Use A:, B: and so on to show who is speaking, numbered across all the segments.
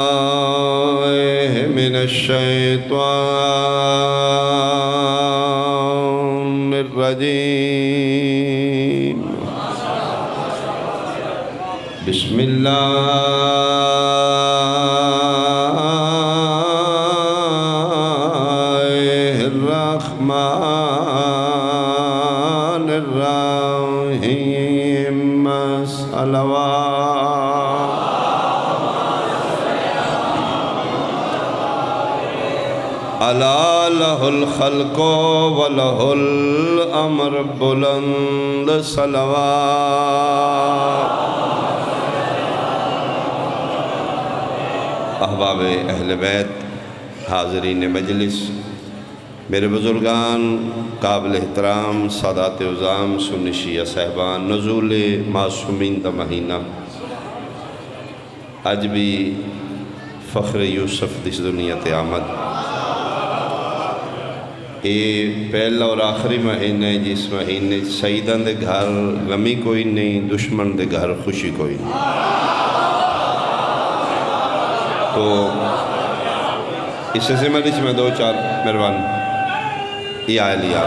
A: من الشیطان الرجیم بسم اللہ الرحمن الرحیم صلوات الا لہ الخلق ولہ الامر بلند صلوات۔ احباب اہل بیت، حاضرین مجلس، میرے بزرگان، قابل احترام سادات عظام، سنی شیعہ صاحبان، نزول معصومین دا مہینہ اج بھی فخر یوسف دس دنیا تے آمد۔ یہ پہلا اور آخری مہینہ ہے جس مہینے سیدان دے گھر غمی کوئی نہیں، دشمن دے گھر خوشی کوئی نہیں۔ تو اس سے مجلس میں دو چار مہربان یا علیہ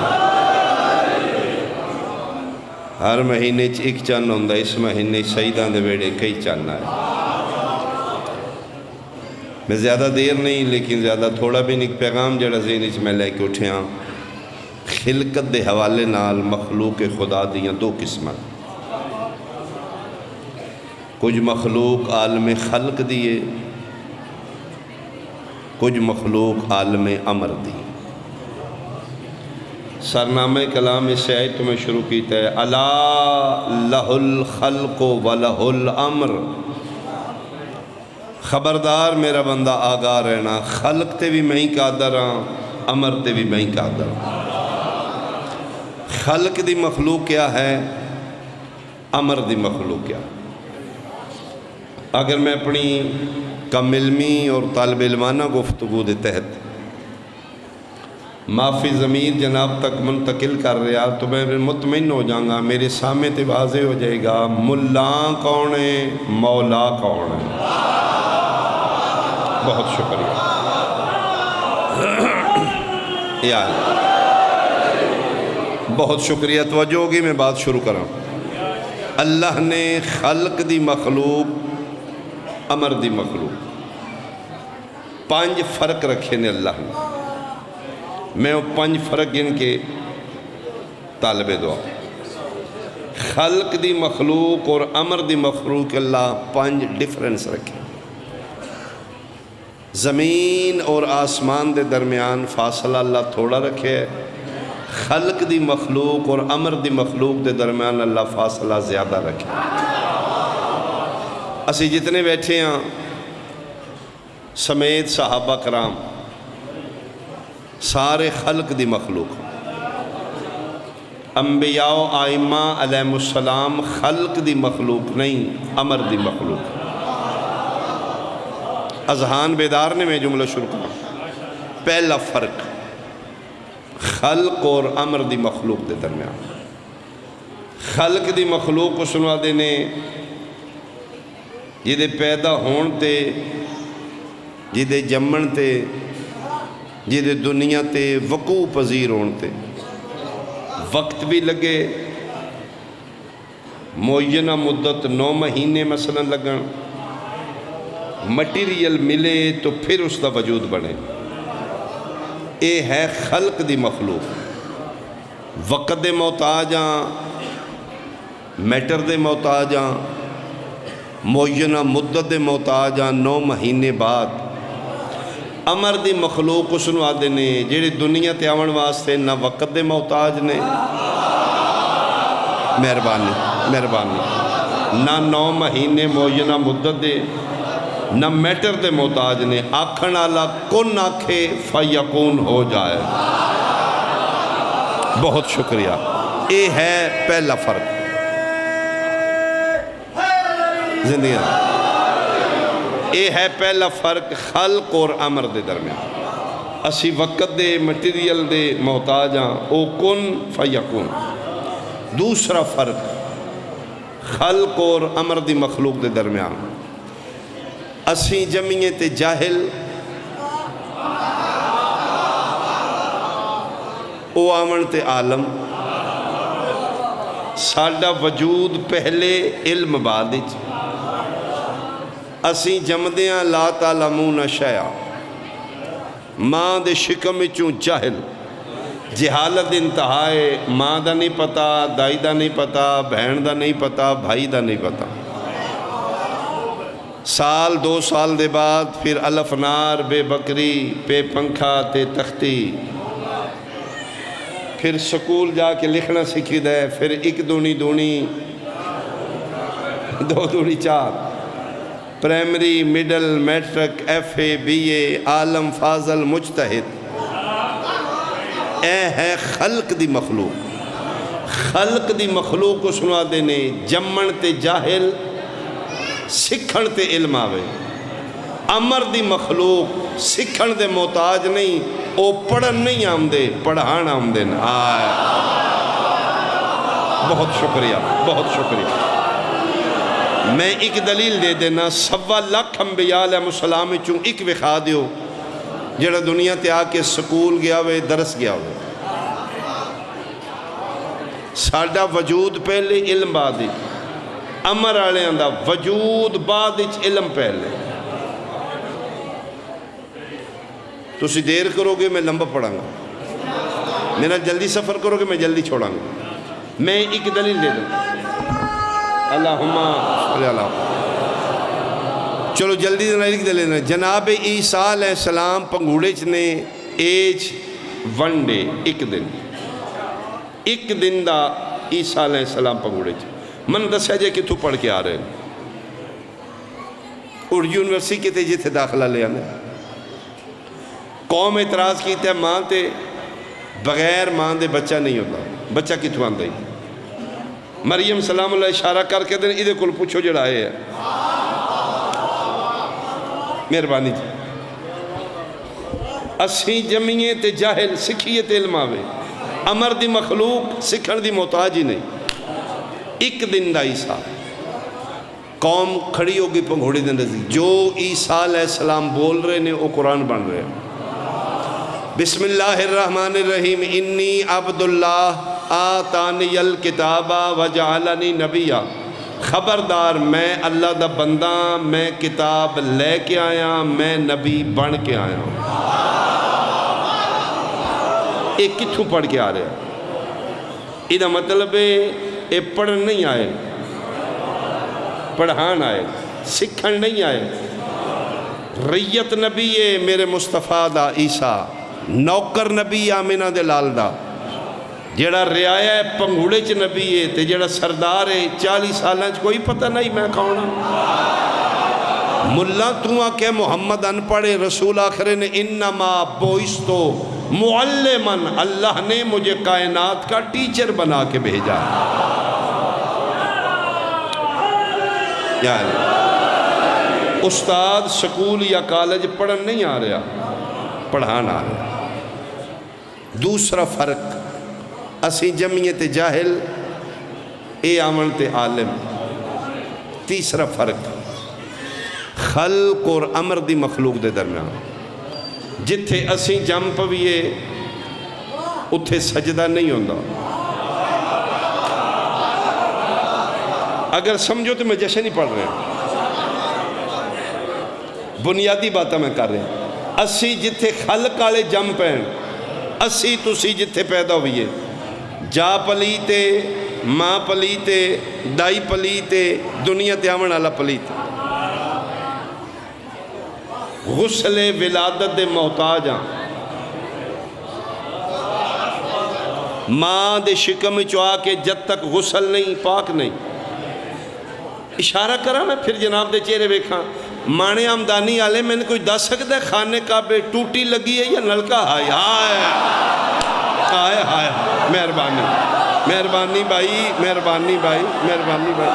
A: ہر مہینے ایک چند ہوندہ، اس مہینے سیدان دے بیڑے کئی چند آئے۔ میں زیادہ دیر نہیں لیکن زیادہ تھوڑا بھی نہیں، پیغام جڑا ذہن میں لے کے اٹھیاں۔ خلقت دے حوالے نال مخلوق خدا دیاں دو قسمت، کچھ مخلوق عالم خلق دیے، کچھ مخلوق عالم امر دی۔ سرنامہ کلام اس سے آیت میں شروع کیتا ہے الا لہ الخلق ولہ الامر۔ خبردار میرا بندہ آگاہ رہنا، خلق تے بھی میں ہی قادر ہاں، امر تے بھی میں ہی قادر ہاں۔ خلق دی مخلوق کیا ہے، امر دی مخلوق کیا ہے۔ اگر میں اپنی کم علمی اور طالب علمانہ گفتگو دے تحت معافی ضمیر جناب تک منتقل کر رہا تو میں مطمئن ہو جاؤں گا، میرے سامنے تے واضح ہو جائے گا ملاں کون ہے، مولا کون ہے۔ بہت شکریہ یا بہت شکریہ، توجہ ہوگی، میں بات شروع کروں۔ اللہ نے خلق دی مخلوق، امر دی مخلوق، 5 فرق رکھے نے اللہ نے۔ میں وہ 5 فرق گن کے طالب دعا۔ خلق دی مخلوق اور امر دی مخلوق اللہ 5 ڈیفرنس رکھے۔ زمین اور آسمان دے درمیان فاصلہ اللہ تھوڑا رکھے، خلق دی مخلوق اور امر دی مخلوق دے درمیان اللہ فاصلہ زیادہ رکھے۔ اسی جتنے بیٹھے ہیں سمیت صحابہ کرام سارے خلق دی مخلوق، انبیاء و آئمہ علیہ السلام خلق دی مخلوق نہیں، امر دی مخلوق۔ اذہان بیدار نے میں جملہ شروع کرا۔ پہلا فرق خلق اور امر دی مخلوق دے درمیان۔ خلق دی مخلوق کو سنوا دینے جدے پیدا ہون تے، جدے جمن تے، جدے دنیا تے وقوع پذیر ہون تے وقت بھی لگے، معینہ مدت 9 مہینے مثلا لگن، مٹیریل ملے تو پھر اس کا وجود بنے۔ اے ہے خلق دی مخلوق۔ وقت دے محتاجاں، میٹر دے محتاجاں، معینہ مدت دے محتاجاں، 9 مہینے بعد۔ امر دی مخلوق کو سنوا دینے جیڑے دنیا تے آون واسطے نہ وقت دے محتاج نے، مہربانی نہ 9 مہینے معینہ مدت دے، نہ میٹر دے محتاج نے۔ آکھن آلا کن آکھے فیکون ہو جائے۔ بہت شکریہ۔ یہ ہے پہلا فرق زندگی۔ یہ ہے پہلا فرق خلق اور امر دے درمیان۔ اسی وقت دے مٹیریل دے محتاج ہاں، او کن فیکون۔ دوسرا فرق خلق اور امر دی مخلوق دے درمیان، اسی جمیے تے جاہل او آمن تے عالم ساڈا وجود پہلے علم بعد اسی جمدیاں لا تعلمون شیئا ماں دے شکم چوں جاہل جہالت انتہائے ماں دا نہیں پتا دائی دا نہیں پتا بہن دا نہیں پتا بھائی دا نہیں پتا سال 2 سال دے بعد پھر الف نار بے بکری پے پنکھا تے تختی پھر سکول جا کے لکھنا سکھی دے پھر 1 دونی 2 دونی 4 primary middle matric F A B A عالم فاضل مجتہد اے ہے خلق دی مخلوق کو سنا دینے جمن تے جاہل سکھن تے علم آوے امر دی مخلوق سکھن دے محتاج نہیں او پڑھن نہیں آمدے پڑھان آمدے بہت شکریہ میں ایک دلیل دے دینا 1.25 لاکھ انبیاء علیہ السلام چوں ایک وکھا دیو جڑا دنیا تے آکے سکول گیا ہوئے درس گیا ہوئے ساڈا وجود پہلے علم بعد امر آلے اندہ وجود بعد علم پہلے تو اسی دیر کرو گے میں لمبا پڑھاں گا میرا جلدی سفر کرو گے میں جلدی چھوڑاں گا میں ایک دلیل دے دوں اللہم صلی اللہ چلو جلدی ایک دلیل دے جناب عیسیٰ علیہ السلام پنگوڑے چنے ایج 1 ڈے ایک دن دا عیسیٰ علیہ السلام پنگوڑے چنے من دسیا جائے کہ تو پڑھ کے آ رہے ہیں اور یونیورسٹی کے جیتے داخلہ لے آنے قوم اعتراض کیتے ہیں ماں تے بغیر ماں دے بچہ نہیں ہوتا بچہ کتوں آندہ ہی مریم سلام اللہ اشارہ کر کے دیں ادھے کل پوچھو جڑا آئے ہے مہربانی جی اسی جمعیے تے جاہل سکھیے تے علم آوے امر دی مخلوق سکھن دی محتاج ہی نہیں 1 دن دا عیسیٰ قوم کھڑی ہوگی پنگھوڑی دن رضی جو عیسیٰ علیہ السلام بول رہے نے وہ قرآن بن رہے ہیں بسم اللہ الرحمن الرحیم انی عبداللہ آتانی الکتابہ وجعلنی نبیہ خبردار میں اللہ دا بندہ میں کتاب لے کے آیا میں نبی بن کے آیا ہوں ایک کتھوں پڑھ کے آ رہے ہیں ادھا مطلب ہے اے پڑھن نہیں آئے پڑھان آئے سکھن نہیں آئے ریت نبی ہے میرے مصطفیٰ دا عیسیٰ نوکر نبی آمینہ دے لال دا جیڑا ریایا ہے پنگوڑے چ نبی ہے تے جیڑا سردار ہے 40 سالہ کوئی پتہ نہیں میں کون ملا تو آکے محمد ان پڑھے رسول آخرے نے انما بوئستو معلمن اللہ نے مجھے کائنات کا ٹیچر بنا کے بھیجا یعنی استاد سکول یا کالج پڑھن نہیں آ رہا پڑھان آ رہا دوسرا فرق اسی جمعیت جاہل اے آمنت عالم تیسرا فرق خلق اور امر دی مخلوق دے درمیان جتھے اسی جم پویے اتھے سجدہ نہیں ہوندہ اگر سمجھو تو میں جشن ہی پڑھ رہے ہیں بنیادی باتیں میں کر رہے ہیں اسی جتھے خلق آلے جم پہن اسی تسی جتھے پیدا ہوئیے جا پلیتے ماں پلیتے دائی پلیتے دنیا تیامن آلہ پلیتے غسل ولادت دے محتاج ہاں ماں دے شکم چوا کے جد تک غسل نہیں پاک نہیں اشارہ کرا میں پھر جناب دے چہرے بیکھاں مانے آمدانی آلے میں نے کوئی دس سکتا ہے خانے کعبے ٹوٹی لگی ہے یا نلکا ہائے ہائے ہائے مہربانی مہربانی بھائی مہربانی بھائی مہربانی بھائی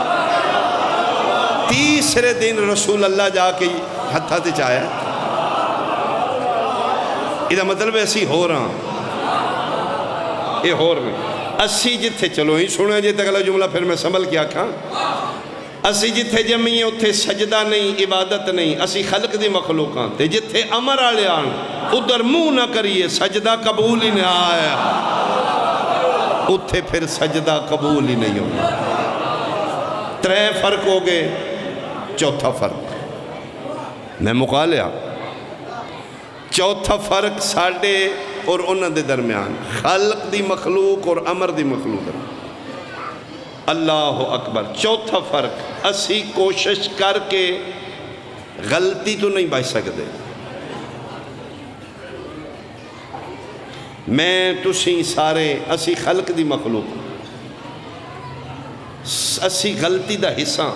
A: تیسرے دن رسول اللہ جا کے ہتھا تے چاہیا ادھا مطلب ایسی ہو رہا یہ ہو رہا اسی جتھے چلو ہی سنے جی تک اللہ جملہ پھر میں سنبھل کیا کھاں اسی جتھے جمعیے اتھے سجدہ نہیں، عبادت نہیں، اسی خلق دی مخلوقاں تے جتھے امر والے آن ادھر منہ نہ کریے، سجدہ قبول ہی نہ آیا، اتھے پھر سجدہ قبول ہی نہیں ہوگا۔ 3 فرق ہو گئے، چوتھا فرق میں مکا لیا۔ چوتھا فرق ساڈے اور انہاں دے درمیان، خلق دی مخلوق اور امر دی مخلوق درمیان۔ اللہ اکبر۔ چوتھا فرق، اسی کوشش کر کے غلطی تو نہیں بچ سکتے۔ میں تسی سارے اسی خلق دی مخلوق، اسی غلطی دا حصہ،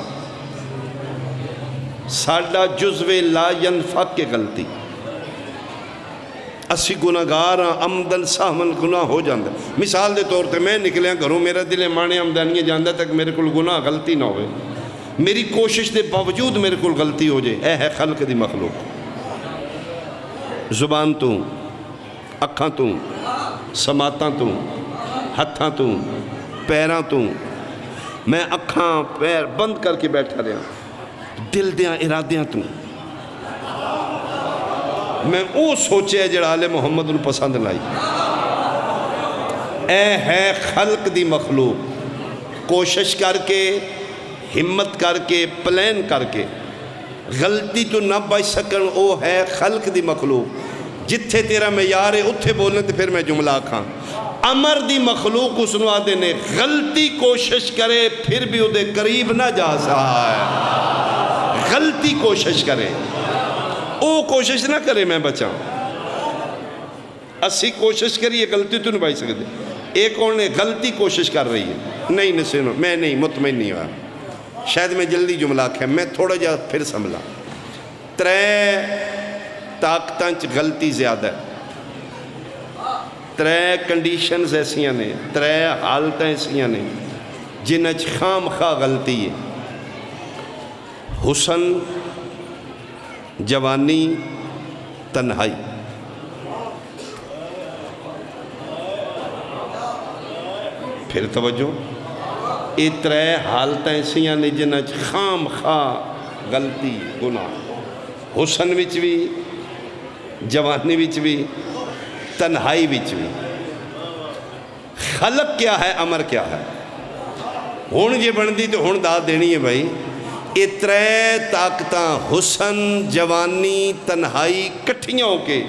A: ساڈا جزو لا ینفق کے غلطی، اسی گناہگار ہاں، آمدن سہمن گناہ ہو جاندہ۔ مثال دے طور تے میں نکلیا گھروں، میرا دل مانے آمدنیاں جاندہ تک میرے کل گناہ غلطی نہ ہوئے، میری کوشش دے باوجود میرے کل غلطی ہو جائے، اے ہے خلق دی مخلوق۔ زبان تو، اکھاں تو، سماعتاں تو، ہتھاں تو، پیراں تو، میں اکھاں پیر بند کر کے بیٹھا رہا، دل دیاں ارادیاں تو میں او سوچے جڑا آل محمد نو پسند لائی۔ اے ہے خلق دی مخلوق، کوشش کر کے، ہمت کر کے، پلان کر کے غلطی تو نہ بچ سکن، او ہے خلق دی مخلوق۔ جتھے تیرا معیار ہے اتھے بولنے تے پھر میں جملہ آکھاں۔ امر دی مخلوق اس نو آدھے نے غلطی کوشش کرے پھر بھی ادھے قریب نہ جا سکے، غلطی کوشش کرے، او کوشش نہ کرے میں بچاؤں۔ اسی کوشش کریے غلطی تو نہیں بچ سکتے۔ ایک اور نے غلطی کوشش کر رہی ہے، نہیں نسینو، میں نہیں، مطمئن نہیں ہوا، شاید میں جلدی جملہ کھیں، میں تھوڑا جا پھر سنبھلا۔ 3 طاقتاں غلطی زیادہ ہے، 3 کنڈیشنز ایسیاں نے، 3 حالتیں ایسیاں نے جنہیں خام خواہ غلطی ہے۔ حسن، جوانی، تنہائی۔ پھر توجہ، یہ 3 حالتیں ایسیاں نے جنہیں خام خواہ غلطی گناہ، حسن وچ بھی، جوانی وچ بھی، تنہائی وچ بھی۔ خلق کیا ہے، امر کیا ہے؟ ہون یہ بندی تو ہون داد دینی ہے بھائی۔ یہ 3 طاقتاں حسن، جوانی، تنہائی کٹھیاں ہو کے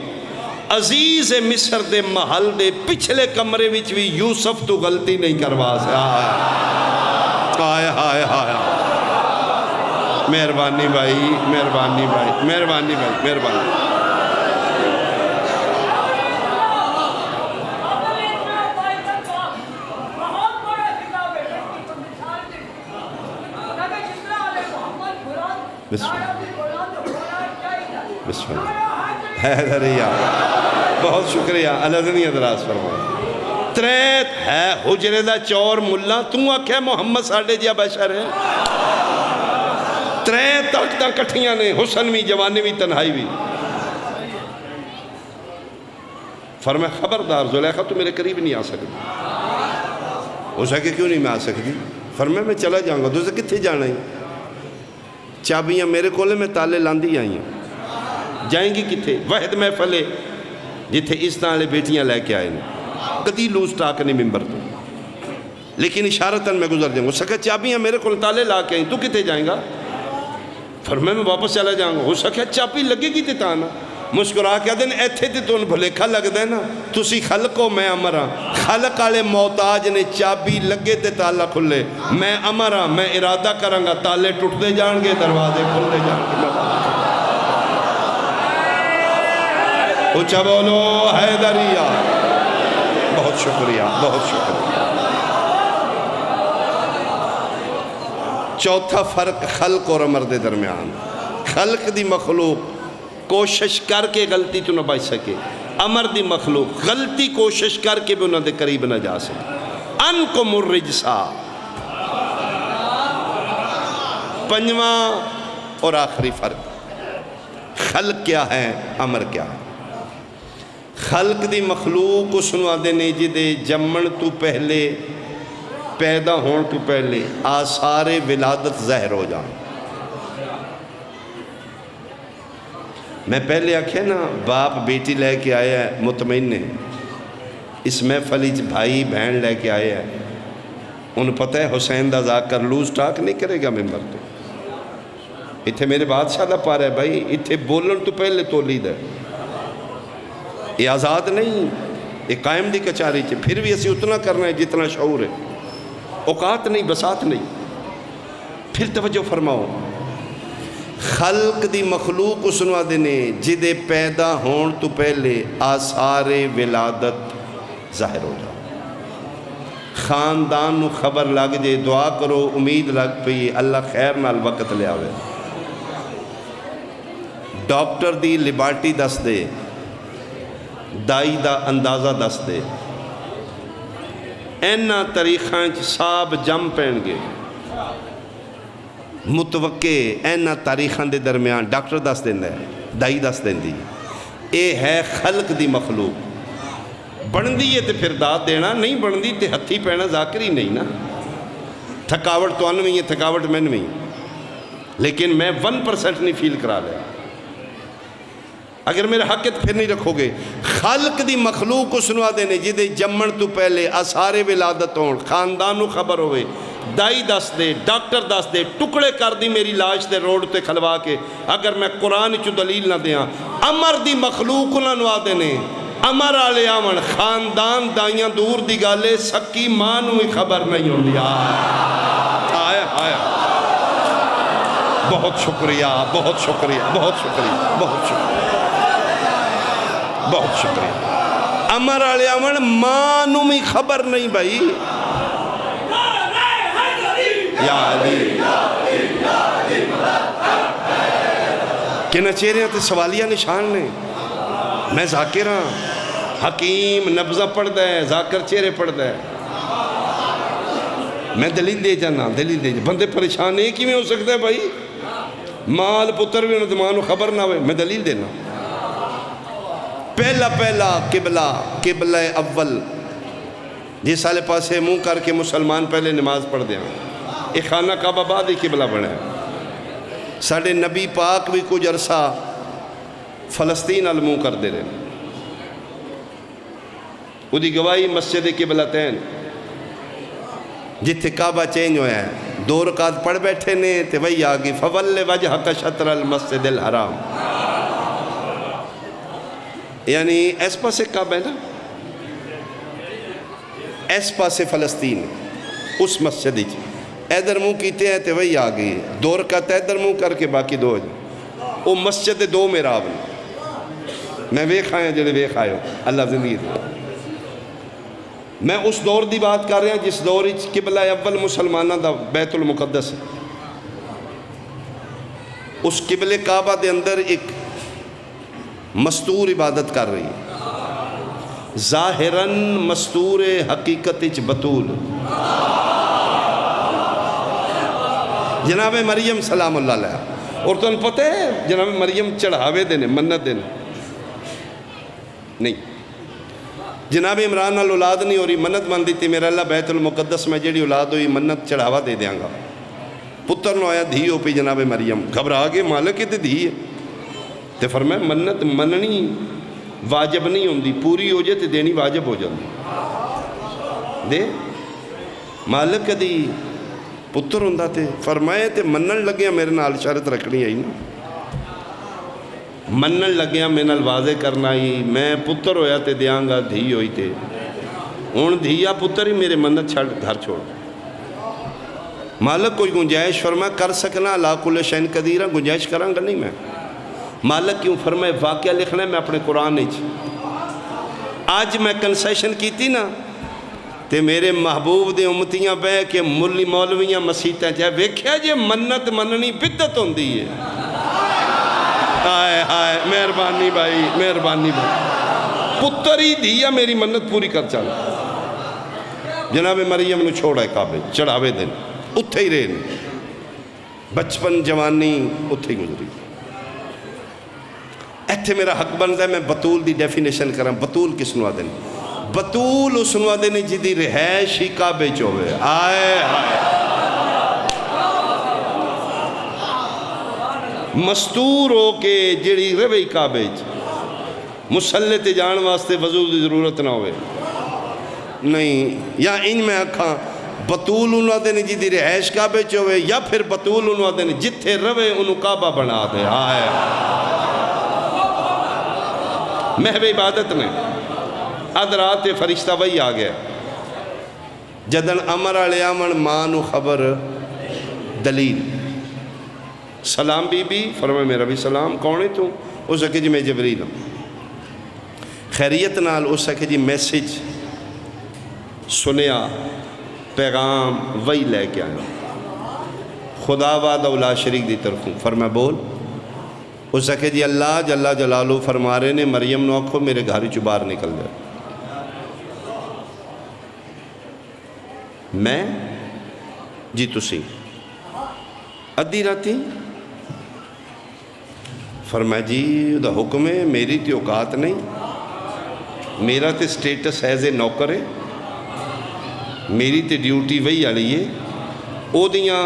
A: عزیز مصر دے محل دے پچھلے کمرے وچ بھی یوسف تو غلطی نہیں کروا سکا۔ ہائے ہائے ہائے، مہربانی بھائی، مہربانی بھائی، مہربانی بھائی، مہربانی۔ بسم اللہ، حیدریہ، بہت شکریہ، الہدنی ادراس فرمائے۔ 3 ہے حجرے دا چور ملا، توں آکھے محمد ساڑھے جیا بشر ہے۔ 3 طاقتاں کٹھیاں نے، حسن بھی، جوانی بھی، تنہائی بھی۔ فرمائے خبردار زلیخا تو میرے قریب نہیں آ سکتی۔ ہو سکے کیوں نہیں میں آ سکتی؟ فرمائے میں چلا جاؤں گا، دوسرے کتھے جانا ہی؟ چابیاں میرے کولے میں تالے لاندی آئی ہیں، جائیں گی کتھے؟ وحد محفلے جتھے اس طرح لے بیٹیاں لے کے آئے ہیں، کدی لوز ٹاک نہیں ممبر تو، لیکن اشارتاً میں گزر جاؤں گا۔ سکے چابیاں میرے کول تالے لا کے آئیں، تو کتھے جائیں گا؟ فرمائے میں واپس چلا جاؤں گا۔ ہو سکے چابی لگے گی تے تانا، مسکرا کے دن ایتھے تے تو بھلیکھا لگ دے نا، تسی خلقو میں امرہ، خلق آلے محتاج نے چابی لگے تے تالا کھلے، میں امرہ، میں ارادہ کرنگا تالے ٹوٹ دے جان گے، دروازے کھل دے جان گے۔ اچھا بولو حیدریہ، بہت شکریہ، بہت شکریہ۔ چوتھا فرق خلق اور امر دے درمیان، خلق دی مخلوق کوشش کر کے غلطی تو نہ بچ سکے، امر دی مخلوق غلطی کوشش کر کے بھی انہوں دے قریب نہ جا سکے۔ انکم الرجسا، 5واں اور آخری فرق، خلق کیا ہے، امر کیا ہے؟ خلق دی مخلوق اس نو آدھے نے جدے جمن تو پیدا ہون تو پہلے آثار ولادت ظاہر ہو جان. میں پہلے آکھے نا باپ بیٹی لے کے آیا ہے مطمئن نے, اس محفل بھائی بہن لے کے آیا ہے, انہوں پتہ ہے حسین دا ذاکر لوز ٹاک نہیں کرے گا ممبر تو. اتھے میرے بادشاہ دا پا رہا ہے بھائی, اتھے بولن تو پہلے تولید ہے, یہ آزاد نہیں, یہ قائم دی کچاری چھے. پھر بھی اسی اتنا کرنا ہے جتنا شعور ہے, اوقات نہیں, بسات نہیں. پھر توجہ فرماؤ, خلق دی مخلوق سنوا دینے جدے پیدا ہون تو پہلے آثار ولادت ظاہر ہو جاؤ. خاندان نو خبر لگ جے, دعا کرو, امید لگ پئی اللہ خیر نال وقت لے آوے. ڈاکٹر دی لیبارٹی دس دے, دائی دا اندازہ دس دے, اینا طریقاں صاحب جم پہن گے متوقع, اینا تاریخاں دے درمیان ڈاکٹر دس دیں ہے, دائی دس دیں دی. اے ہے خلق دی مخلوق. بن دی ہے تے پھر داد دینا, نہیں بن دی تے ہتھی پہنا ذاکری نہیں نا. تھکاوٹ تو انوی ہے, تھکاوٹ میں نہیں, لیکن میں 1% نہیں فیل کرا لیا. اگر میرے حق پھر نہیں رکھو گے. خلق دی مخلوق کو سنوا دینے جدے جمن تو پہلے آثار ولادت ہون, خاندانوں خبر ہوئے, دائی دس دے, ڈاکٹر دس دے, ٹکڑے کر دی میری لاش دے روڈ تے کھلوا کے, اگر میں قرآن چو دلیل نہ دیاں. امر دی مخلوق نہ نوا دینے, امر آلے آمن, خاندان دائیاں دور دی گالے, سکی ماں نوی خبر نہیں ہو لیا. آیا آیا, بہت شکریہ, بہت شکریہ, بہت شکریہ, بہت شکریہ, بہت شکریہ. امر آلے آمن, ماں نوی خبر نہیں بھائی. یا علی کہ نہ چہرے تے سوالیہ نشان نے. میں ذاکر ہاں, حکیم نبضہ پڑھ دے, ذاکر چہرے پڑھ دے. میں دلیل دے جانا, دلیل دے جانا. بندے پریشان ایک ہی میں ہو سکتا ہے بھائی, مال پتر بھی انہوں مانو خبر نہ ہوئے. میں دلیل دینا. پہلا قبلہ, قبلہ اول جس سالے پاسے منہ کر کے مسلمان پہلے نماز پڑھ دیں. ایک خانہ کعبہ بعد ہی قبلہ بنے. ساڑھے نبی پاک بھی کچھ عرصہ فلسطین الموں کر دے رہے. وہ دی گواہی مسجد قبلتین جتھے کعبہ چینج ہویا ہے. 2 رکعت پڑھ بیٹھے نے تے وہی آگی فَوَلِّ وَجْهَكَ شَطْرَ الْمَسْجِدِ الْحَرَامِ. یعنی اس پاسے کعبہ ہے نا, اس پاسے فلسطین, اس مسجد ہی ایدر منہ کیتے ہیں تے وہی آگئی. 2 رکعت ایدر منہ کر کے باقی 2 وہ مسجد 2 میراب نے. میں ویکھ آیا جڑے ویکھ آئے ہو, اللہ زندگی دے. میں اس دور دی بات کر رہا ہوں جس دور قبلہ اول مسلمانہ دا بیت المقدس ہے. اس قبلِ کعبہ دے اندر ایک مستور عبادت کر رہی ہے, ظاہراً مستور, حقیقت اچ بطول. جناب مریم سلام اللہ علیہ. اور تو ان پتہ ہے جناب مریم چڑھاوے دینے, منت دینے نہیں. جناب عمران نال اولاد نہیں ہو رہی, منت ماندی تھی میرا اللہ بیت المقدس میں جیڑی اولاد ہوئی منت چڑھاوا دے دیاں گا. پتر نو آیا دھی ہو پی جناب مریم, گھبرا گئے مالک یہ تے دھی ہے. تے فرمایا منت مننی واجب نہیں ہوندی, پوری ہو جائے تے دینی واجب ہو جاندی. دے مالک دی پتر ہوندہ تے فرمائے تے منن لگیا میرے نال شرط رکھنی آئی نا, منن لگیا میں نال واضح کرنا آئی. میں پتر ہویا تے دیاں گا, دھی ہوئی تے ہون دھیا پتر ہی میرے منت چھڑ گھر چھوڑ. مالک کوئی گنجائش فرمائے کر سکنا, لا کل شین قدیرہ, گنجائش کرانگا نہیں میں. مالک کیوں فرمائے واقعہ لکھنا ہے میں اپنے قرآن نہیں. آج میں کنسیشن کی تھی نا تے میرے محبوب دے امتیاں بے کہ ملی مولویاں مسیحتیں چاہے ویکھیا جے منت مننی بدت ہوندی ہے. آئے آئے مہربانی بھائی, مہربانی بھائی. پتر ہی دیا میری منت پوری کر چالا. جناب مریم نو چھوڑا ہے کعبے, چڑھاوے دن اتھے ہی رہے. بچپن جوانی اتھے ہی گزری. ایتھے میرا حق بنتا ہے میں بطول دی ڈیفینیشن کراں. بطول کس نو آدھن, بطول اس نو آدھے نے جدی رہائش ہی کعبے چوے آئے آئے مستور ہو کے جڑی روی کعبے مسلح تے جان واسطے وضو دی ضرورت نہ ہوئے نہیں یا ان میں آکھاں بطول انہوں آدھے نے جدی رہائش کعبے چوے یا پھر بطول انہوں آدھے نے جتھے روے انہوں کعبہ بنا دے آئے محو عبادت نے ادرات فرشتہ وہی آ گیا جدن امر علیہ من مانو خبر دلیل سلام بی بی فرمائے میرا بھی سلام کون ہے تو اس سکے جی میں جبریل ہوں خیریت نال اس سکے جی میسیج سنیا پیغام وہی لے کے آیا خدا وعدہ اولا شریک دی طرفوں فرمائے بول اس سکے جی اللہ جل جلالہ فرما رہے نے مریم نو آکھو میرے گھر چو باہر نکل جائے میں جی تسی ادھی راتی فرمایا جی دا حکم ہے میری تی اوقات نہیں میرا تے سٹیٹس ایز اے نوکر ہے میری تے ڈیوٹی وہی آلی ہے او دیاں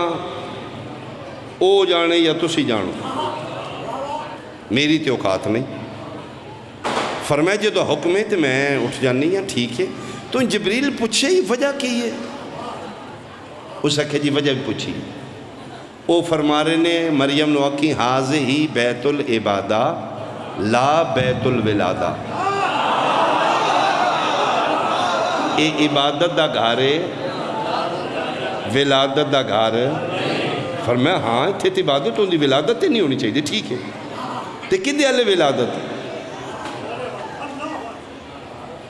A: او جانے یا تسی جانو میری تے اوقات نہیں فرمایا جی دا حکم ہے تے میں اٹھ جانی ہاں ٹھیک ہے تو جبریل پوچھے ہی وجہ کی ہے اس اکھے جی وجہ بھی پوچھی او فرما رہے نے مریم نو آکی حاضر ہی بیت العبادہ لا بیت الولادہ اے عبادت دا گھارے ولادت دا گھار فرمایا ہاں اتھے تی عبادت ہوں دی ولادت نہیں ہونی چاہیے ٹھیک ہے تے کدھے آلے ولادت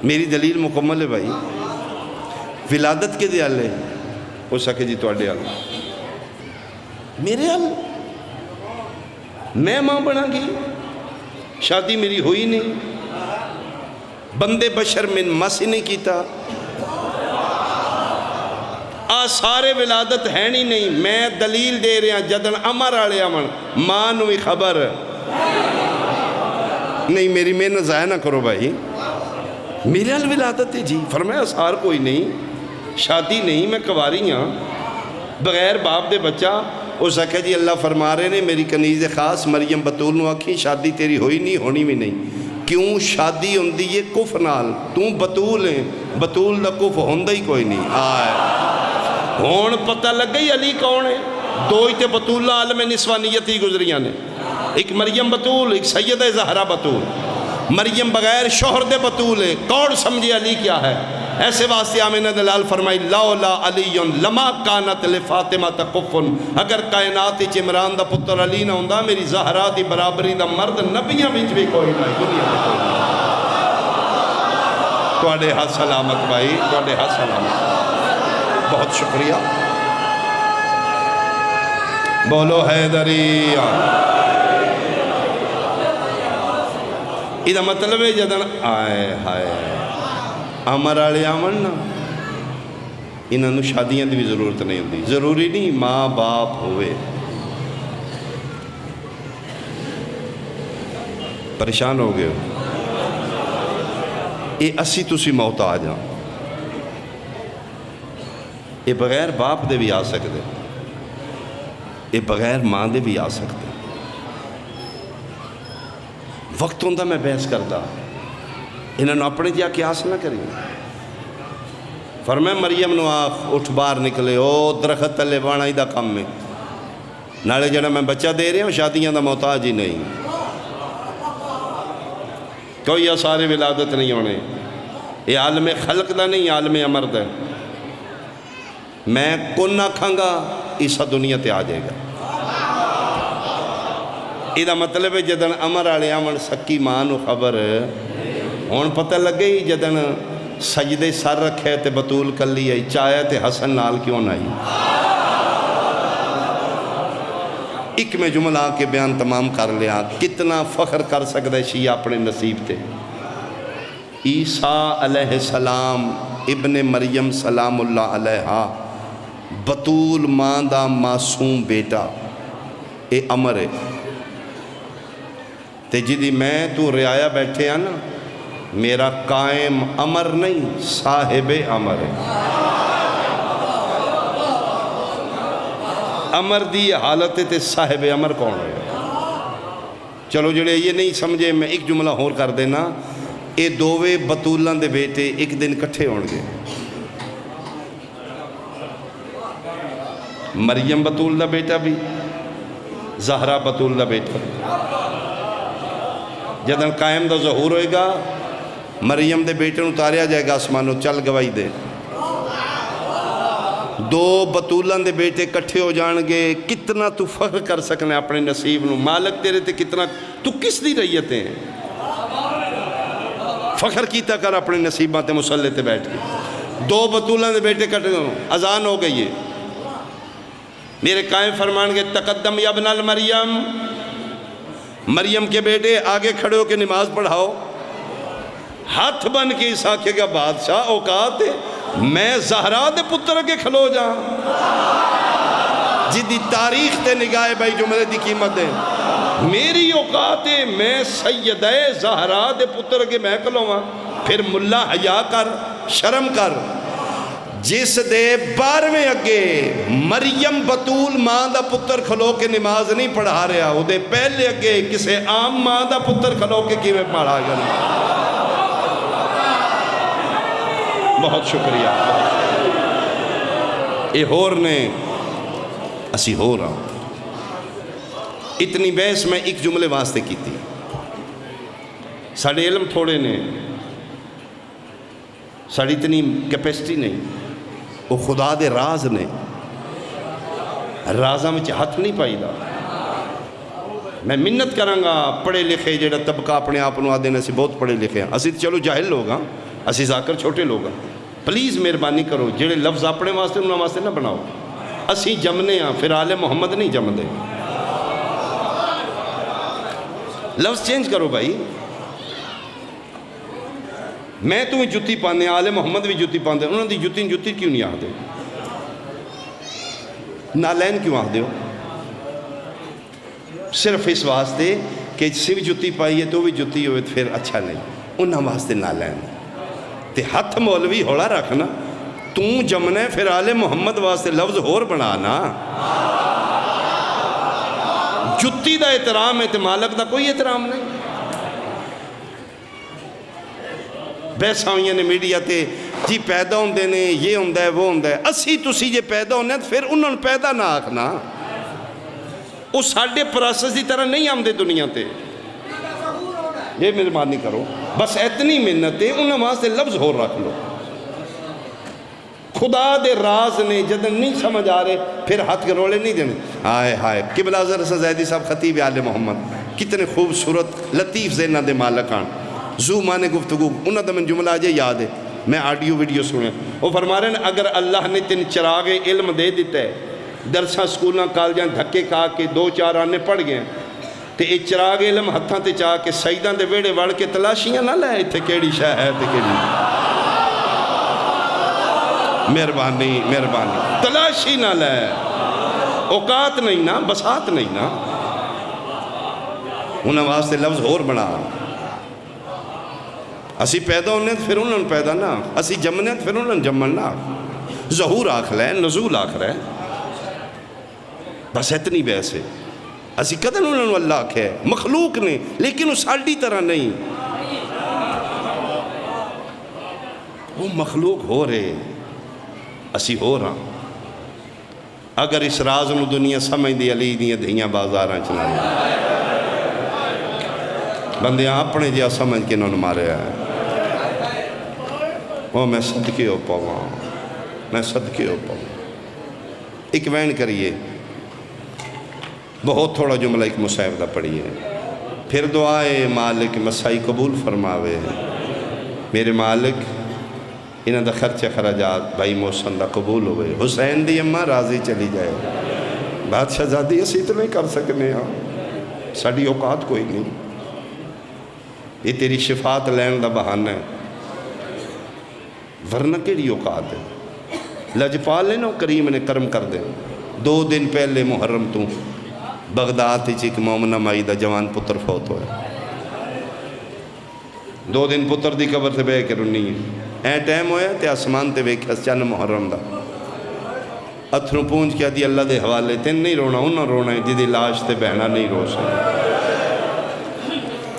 A: میری دلیل مکمل ہے بھائی ولادت کدھے آلے ہو سکے جی تو اڈے آلے میرے آل میں ماں بنا گی شادی میری ہوئی نہیں بندے بشر من مس نہیں کیتا سارے ولادت ہے نہیں میں دلیل دے رہا جدن امر آلے امن ماں نوی خبر نہیں میری محنت ضائع نہ کرو بھائی میرے آل ولادت ہے جی فرمایا سار کوئی نہیں شادی نہیں میں کواری ہاں بغیر باپ دے بچہ اس آکھا جی اللہ فرما رہے نے میری کنیز خاص مریم بطول نو آکھی شادی تیری ہوئی نہیں ہونی بھی نہیں کیوں شادی ہوندی یہ کف نال تو بطول ہیں بطول دا کف ہوندہ ہی کوئی نہیں آئے ہون پتہ لگ گئی علی کون ہے دو ہی تے بطولہ عالم نسوانیت ہی گزریاں نے ایک مریم بطول ایک سیدہ زہرہ بطول مریم بغیر شوہر دے بطول ہے کون سمجھے علی کیا ہے ایسے واسطے آمینہ دلال فرمائی لولا علی لما کانت لفاطمہ تقفن اگر کائنات عمران دا پتر علی نہ ہوندہ میری زہرہ دی برابری دا مرد نبیاں بچ بھی کوئی نہیں دنیا میں کوئی نہیں تو اڈے ہاتھ سلامت بھائی تو اڈے ہاتھ سلامت بہت شکریہ بولو حیدریہ ادھا مطلب ہے جدن آئے ہائے امر آلے آمن نا انہوں نے شادیاں دی بھی ضرورت نہیں ہوتی ضروری نہیں ماں باپ ہوئے پریشان ہو گئے یہ اسی تسی موت آ جاؤں یہ بغیر باپ دے بھی آ سکتے یہ بغیر ماں دے بھی آ سکتے وقت ہوندہ میں بحث کرتا انہوں نے اپنے جا قیاس نہ کریں فرمائے مریم نو آخ اٹھ بار نکلے او درخت تلے بانا ہی دا کم میں نالے جڑا میں بچہ دے رہے ہوں شادیاں دا محتاج ہی نہیں کوئی آثار ولادت نہیں ہونے یہ عالم خلق دا نہیں عالم امر دا میں کن نہ کھانگا عیسیٰ دنیا تے آ جائے گا یہ مطلب ہے جدن امر آلے آمن سکی مانو خبر ہون پتہ لگ گئی جدن سجدے سر رکھے تے بطول کر لی آئی چاہے تے حسن نال کیوں نہ آئی ایک میں جملہ کے بیان تمام کر لیا کتنا فخر کر سکتا ہے شیعہ اپنے نصیب تے عیسیٰ علیہ السلام ابن مریم سلام اللہ علیہ بطول ماں دا معصوم بیٹا اے امر ہے تے جدی میں تو رعایا بیٹھے ہیں نا میرا قائم امر نہیں صاحب امر ہے. امر دی حالت تے صاحب امر کون ہے؟ چلو جڑے یہ نہیں سمجھے میں ایک جملہ ہور کر دینا. اے دووے بطولاں دے بیٹے ایک دن کٹھے ہون گے. مریم بطول دا بیٹا بھی، زہرا بطول دا بیٹا. جدن قائم دا ظہور ہوئے گا مریم دے بیٹے نوں اتاریا جائے گا آسمانوں، چل گواہی دے. دو بطولاں دے بیٹے کٹھے ہو جان گے. کتنا تو فخر کر سکنے اپنے نصیب نوں. مالک تیرے تے کتنا تو کس دی رعیتیں ہیں. فخر کیتا کر اپنے نصیباں تے مسلح تے بیٹھ کے. دو بطولاں دے بیٹے کٹھے ہو. اذان ہو گئی ہے. میرے قائم فرمان گے تقدم یا ابن المریم، مریم کے بیٹے آگے کھڑے ہو کے نماز پڑھاؤ. ہاتھ بن کے اس آکھے گا بادشاہ اوقات ہے میں زہرا دے پتر کے کھلو جاں. جدی تاریخ تے نگاہ بھائی جملے دی قیمت ہے. میری اوقات ہے میں سیدہ زہرا دے پتر کے میں کھلواں. پھر ملا حیا کر، شرم کر. جس دے 12ویں اگے مریم بطول ماں دا پتر کھلو کے نماز نہیں پڑھا رہا، وہ دے پہلے اگے کسے عام ماں دا پتر کھلو کے کی میں پڑھا گیا. بہت شکریہ. اے ہور نے اسی ہو رہا. اتنی بحث میں ایک جملے واسطے کی تھی. ساڑھے علم تھوڑے نے، ساڑھی اتنی کیپیسٹی نہیں. وہ خدا دے راز نے، رازاں میں ہاتھ نہیں پائی دا. میں منت کروں گا پڑھے لکھے جڑا طبقہ اپنے آپ نو آدھے اسی بہت پڑھے لکھے ہیں. اسی چلو جاہل لوگ ہاں، اسی ذاکر چھوٹے لوگ ہیں. پلیز مہربانی کرو جڑے لفظ اپنے واسطے انہوں واسطے نہ بناؤ. اسی جمنے ہاں، پھر آل محمد نہیں جم دے. لفظ چینج کرو بھائی. میں تو جتی پاندے، آل محمد بھی جتی پاندے. انہوں دی جتی کیوں نہیں آدھے؟ نالین کیوں آدھے ہو؟ صرف اس واسطے کہ صرف جتی پائی ہے تو بھی جتی ہوئے پھر اچھا نہیں. انہوں واسطے نالین تے ہاتھ مولوی ہوڑا رکھنا. توں جمنے پھر آل محمد واسطے لفظ ہور بنانا. جتی دا احترام ہے تے مالک دا کوئی احترام نہیں. بحثاں ہوئیاں نے میڈیا تے جی پیدا ہوندے نے یہ ہوندہ ہے وہ ہوندہ ہے. اسی تسی جے پیدا ہوندے ہیں پھر انہوں نے پیدا نہ آکھنا. وہ ساڑھے پروسیس دی طرح نہیں آمدے دنیا تے. یہ مہربانی کرو بس اتنی منت ہے. انہوں واسطے لفظ ہو رکھ لو. خدا دے راز نے جدن نہیں سمجھ آ رہے پھر ہاتھ کے رولے نہیں دینے. ہائے ہائے قبلہ حضرت زیدی صاحب خطیب آل محمد کتنے خوبصورت لطیف ذہنہ دے مالکان. زو مانے گفتگو انہوں نے من جملہ آجے یاد ہے. میں آڈیو ویڈیو سنے. وہ فرما رہے ہیں اگر اللہ نے تین چراغ علم دے دیتا ہے، درساں سکولاں کالجاں دھکے کھا کے 2-4 آنے پڑھ گئے تے اے چراغ علم ہتھاں تے چاہ کے سجداں دے ویڑے وڑ کے تلاشیاں نہ لے اتھے کیڑی شے ہے تے کیڑی. مہربانی مہربانی تلاشی نہ لے. اوقات نہیں نا، بسات نہیں نا. انہاں واسطے لفظ اور بنا. اسی پیدا ہونے پھر انہوں نے پیدا نہ، اسی جمنے پھر انہوں نے جمن نہ. ظہور آکھ لے، نزول آکھ رہے. بس اتنی بحث ہے. اسی قدر انہوں نے اللہ آکھے مخلوق نے، لیکن وہ ساڑھی طرح نہیں. وہ مخلوق ہو رہے، اسی ہو رہا. اگر اس راز نو دنیا سمجھ دی علی دیاں دھیاں بازاراں چلانے بندیاں اپنے جہاں سمجھ کے انہوں نے مارے ہیں. وہ میں صدقے ہو پاؤں، میں صدقے ہو پاؤں. ایک وین کریے، بہت تھوڑا جملہ ایک مصاحبہ پڑھیے. پھر دعائے مالک مسائی قبول فرماوے. میرے مالک انہاں دا خرچ خراجات بھائی محسن دا قبول ہوئے. حسین دی اماں راضی چلی جائے. بادشاہ زادی اسی تو نہیں کر سکنے ہاں، ساڑھی اوقات کوئی نہیں. یہ تیری شفاعت لین دا بہانہ ہے، ورنہ کیڑی اوقات ہے. لجپال نے نو کریم نے کرم کر دے. 2 دن پہلے محرم تو بغداد ایک مومنہ مائی دا جوان پتر فوت ہوئے. 2 دن پتر دی قبر سے بہ کے رونی ہے. اے ٹائم ہویا تے آسمان تے ویکھیا چن محرم دا اتھروں پونج کے دی اللہ دے حوالے تین نہیں رونا انہاں رونا ہے جدی لاش تے بہنا نہیں رو سکتی.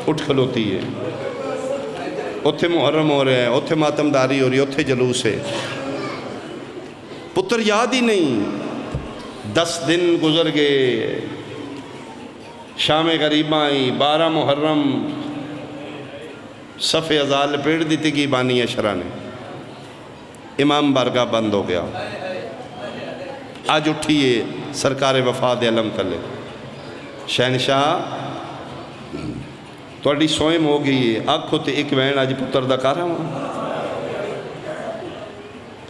A: اٹھ کھلوتی ہے. اتھے محرم ہو رہے ہیں, اتھے ماتمداری ہو رہی ہے, اتھے جلوس ہے. پتر یاد ہی نہیں. 10 دن گزر گئے, شام غریباں آئی, 12 محرم صف ازال پیڑ دیتی کی بانی اشرا نے. امام بارگاہ بند ہو گیا. آج اٹھئیے سرکار وفاد علم تلے. شہنشاہ توڑی سوئم ہو گئی ہے, آنکھوں تے ایک وین آج پتر دا کارا ہوں.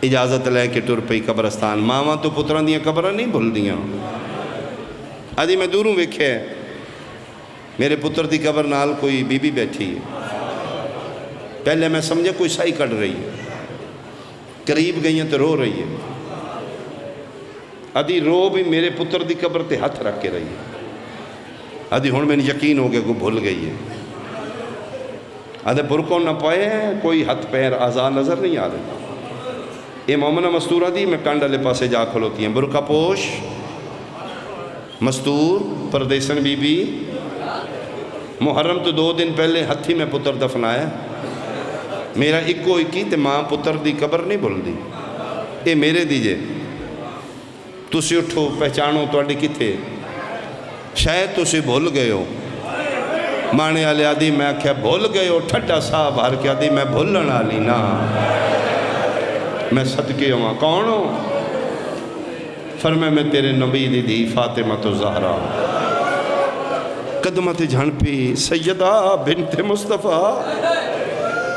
A: اجازت لے کے ٹر پئی قبرستان. ماما تو پتران دیاں قبران نہیں بھول دیاں. آجی میں دوروں ویکھے میرے پتر دی قبر نال کوئی بی بی بیٹھی ہے. پہلے میں سمجھے کوئی سائی کڑ رہی ہے, قریب گئی ہیں تو رو رہی ہے. آدھی رو بھی میرے پتر دی قبر تے ہاتھ رکھ کے رہی ہے. آدھی ہون میں نے یقین ہو گیا کوئی بھول گئی ہے. آدھے برکوں نہ پائے ہیں, کوئی ہاتھ پیر آزاد نظر نہیں آ رہے. یہ مومنہ مستورہ دی میں کانڈ لے پاسے جا کھلوتی ہیں. برکہ پوش مستور پردیسن بی بی. محرم تو 2 دن پہلے ہتھی میں پتر دفنایا. میرا اکو اکی تے ماں پتر دی قبر نہیں بھول دی. اے میرے دیجے تسی اٹھو پہچانو توڑی کتے. شاید تسی بھول گئے ہو. مانے آلے آدھی میں کیا بھول گئے ہو. ٹھٹا صاحب ہر کیا دی میں بھولن آلی نا. میں صدقے ہوں. کون ہوں؟ فرمائے میں تیرے نبی دی دی فاطمہ تو زہرا. قدمت جھن پی سیدہ بنت مصطفیٰ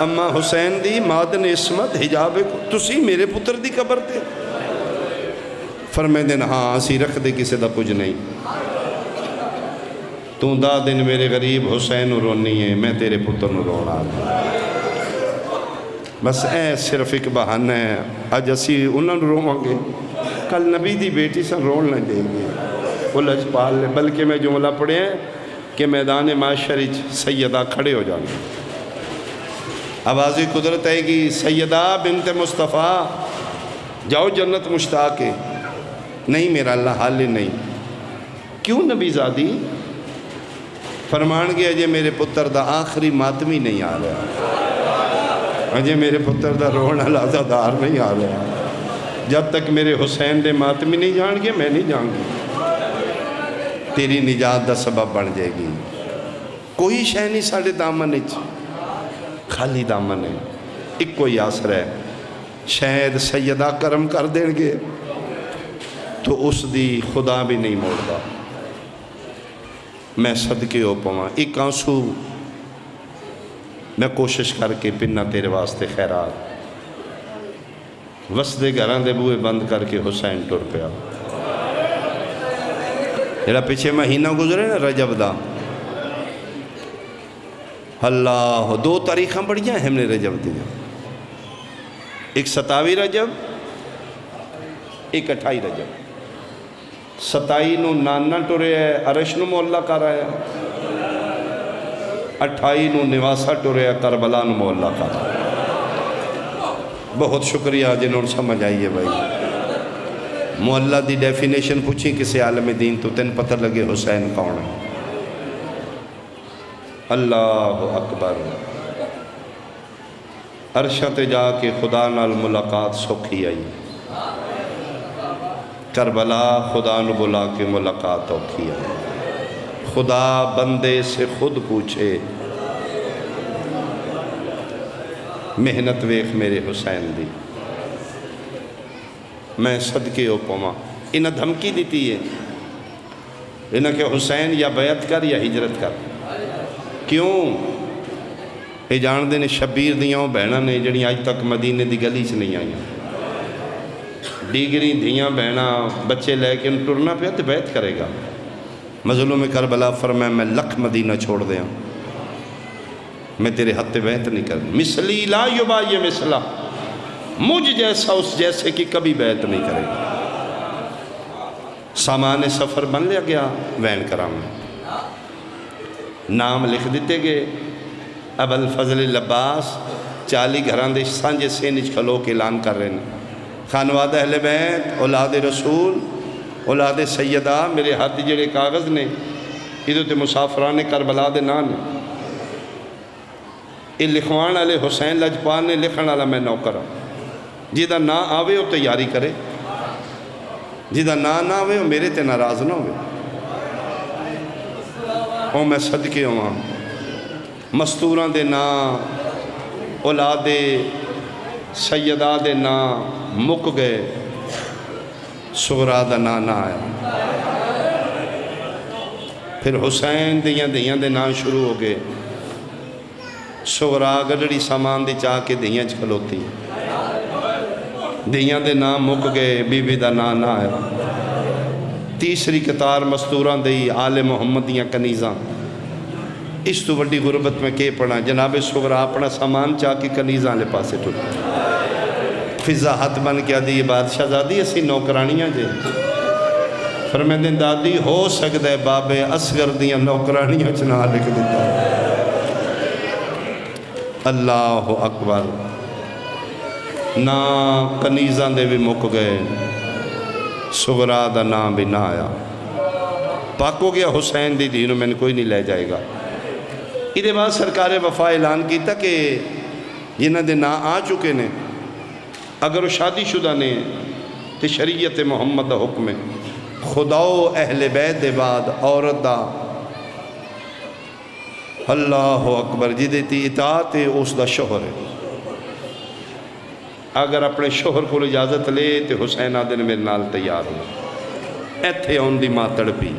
A: اماں حسین دی مادن اسمت حجاب. تسی میرے پتر دی قبر تے. فرمائے دن ہاں اسی رکھ دے کسے دا کچھ نہیں. تو دا دن میرے غریب حسین رونی ہے, میں تیرے پتر نو رونا. بس اے صرف ایک بہانہ ہے. آج اسی انہوں نے روان گے, کل نبی دی بیٹی سے رون نہ دیں گے. وہ لجپال لے. بلکہ میں جملہ پڑھے ہیں کہ میدان معاشر سیدہ کھڑے ہو جانے. آوازی قدرت ہے گی سیدہ بنت مصطفیٰ جاؤ جنت مشتاق ہے. نہیں میرا اللہ حال نہیں. کیوں نبی زادی؟ فرمان گیا اجے میرے پتر دا آخری ماتمی نہیں آ رہا. اجے میرے پتر دا رونا لازہ دار نہیں آ رہا. جب تک میرے حسین دے ماتمی نہیں جان گے میں نہیں جان گی. تیری نجات دا سبب بن جائے گی. کوئی شے نہیں ساڑھے دامن اچ, خالی دامن ہے. ایک کوئی آسر ہے. شاید سیدہ کرم کر دیں گے تو اس دی خدا بھی نہیں موڑتا. میں صدقے ہو پاواں. ایک آنسو میں کوشش کر کے پننا تیرے واسطے خیرات. وسدے گھران دے بوئے بند کر کے حسین ٹر پیا. جڑا پیچھے مہینہ گزرے نا رجب دا, اللہ 2 تاریخاں بڑھیاں ہیں ہم نے رجب دیا. ایک 27 رجب, ایک 28 رجب. 27 نو نانا ٹورے ہے, عرش نو مولا کر آیا. 28 نو نواسا ٹورے ہے, کربلا نو مولا کر آیا. بہت شکریہ جنہوں سمجھ آئیے بھائی. مولا دی ڈیفینیشن پوچھیں کسی عالم دین تو تین پتہ لگے حسین کون ہے. اللہ اکبر. عرشہ تے جا کے خدا نال ملاقات سوکھی آئی. کربلا خدا نو بلا کے ملاقات اوکھی آئی. خدا بندے سے خود پوچھے محنت ویخ میرے حسین دی. میں صدقے ہو پاواں. انہیں دھمکی دیتی ہے انہیں کہ حسین یا بیعت کر یا ہجرت کر. کیوں؟ یہ جان دے نے شبیر دیاں بہنہ نے جڑی آج تک مدینے دی گلی سے نہیں آئیں. ڈیگری دیاں بہنہ بچے لے کے ان ٹرنا پہ تو بیعت کرے گا. مظلوم کربلا فرمائے میں لکھ مدینہ چھوڑ دیا, میں تیرے حد بیعت نہیں کرنی. مثلی لا یبائی مثلا, مجھ جیسا اس جیسے کی کبھی بیعت نہیں کرے گا. سامان سفر بن لیا گیا وین کرام. نام لکھ دیتے گئے. ابل فضل عباس 40 گھران دے سانجے سینج کھلو کے اعلان کر رہے ہیں خانوادہ اہل بیت اولاد رسول اولاد سیدہ میرے ہاتھ جڑے کاغذ نے ادھو تے مسافران کربلا دے نام نے یہ لکھوان والے حسین لجپال نے لکھن والا میں نوکر ہوں جیدہ نہ آوے وہ تیاری کرے جیدہ نہ آوے وہ میرے تے ناراض نہ ہوئے او میں صدقے ہوں مستوران دے نا اولاد سیدہ دے نا مک گئے سغرا دا نا نہ آیا پھر حسین دیاں دے نا شروع ہو گئے سغرا گڑڑی سامان دی چاہ کے دیاں چکلوتی دیاں دے نا مک گئے بی بی دا نا نہ آیا تیسری قطار مستوران دی آل محمد دیاں کنیزاں اس تو بڑی غربت میں کے پڑھا جناب سغرا اپنا سامان چاہ کے کنیزاں لے پاسے ٹوٹ فضا ہاتھ بن کیا دی بادشاہ زادی اسی نوکرانیاں جے فرمیدیں دادی ہو سکتا ہے باب اصغر دیاں نوکرانیاں چنا لکھ دیتا اللہ اکبر نا کنیزاں دے بھی مک گئے سغرا دا نام بھی نہ آیا پاک ہو گیا حسین دی دینوں میں کوئی نہیں لے جائے گا ادھے بعد سرکار وفا اعلان کیتا کہ جنہ دے نا آ چکے نے اگر وہ شادی شدہ نے تو شریعت محمد دا حکم ہے خدا و اہل بیت دے بعد عورت دا اللہ اکبر جدے تی اطاعت ہے اس دا شوہر ہے اگر اپنے شوہر کو اجازت لے تو حسین آدھے میرے نال تیار ہو ایتھے آن دی ماں تڑپی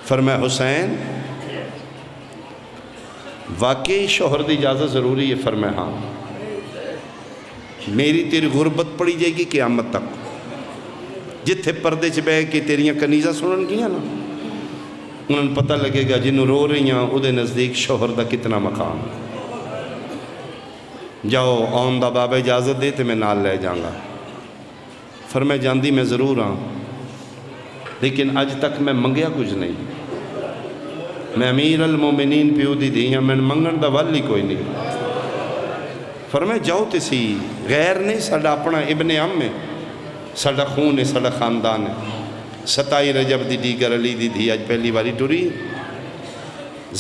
A: فرمایا حسین واقعی شوہر دی اجازت ضروری ہے فرمایا ہاں میری تیری غربت پڑی جائے گی قیامت تک جتھے پردے چ بہ کے تیریاں کنیزاں سنن گیاں نا انہوں نے پتہ لگے گا جنہوں رو رہی ہیں او دے نزدیک شوہر دا کتنا مقام جاؤ آن دا بابا اجازت دے تے میں نال لے جاؤں گا فرمایا جاندی میں ضرور ہاں لیکن اج تک میں منگیا کچھ نہیں میں امیر المومنین پیو دی دیاں میں منگن دا والی کوئی نہیں فرمایا جاؤ تسی غیر نہیں ساڑھا اپنا ابن ام ہے ساڑھا خون ہے ساڑھا خاندان ہے 27 رجب دی دیگر علی دی دی آج پہلی باری ٹوری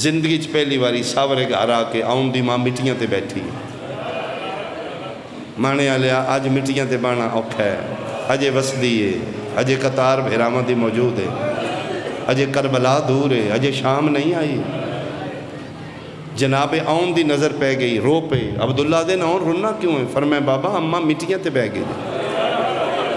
A: زندگی چ پہلی باری ساورے گھر آ کے آؤں دی ماں مٹیاں تے بیٹھی مانے آلیا آج مٹیاں تے بانا اوکھا ہے اجے وسدی ہے اجے قطار بھیرامہ دی موجود ہے اجے کربلا دور ہے اجے شام نہیں آئی جناب آؤں دی نظر پہ گئی رو پہ عبداللہ دے نا اور رونا کیوں ہے فرمایا بابا اماں مٹیاں تے بہ گئی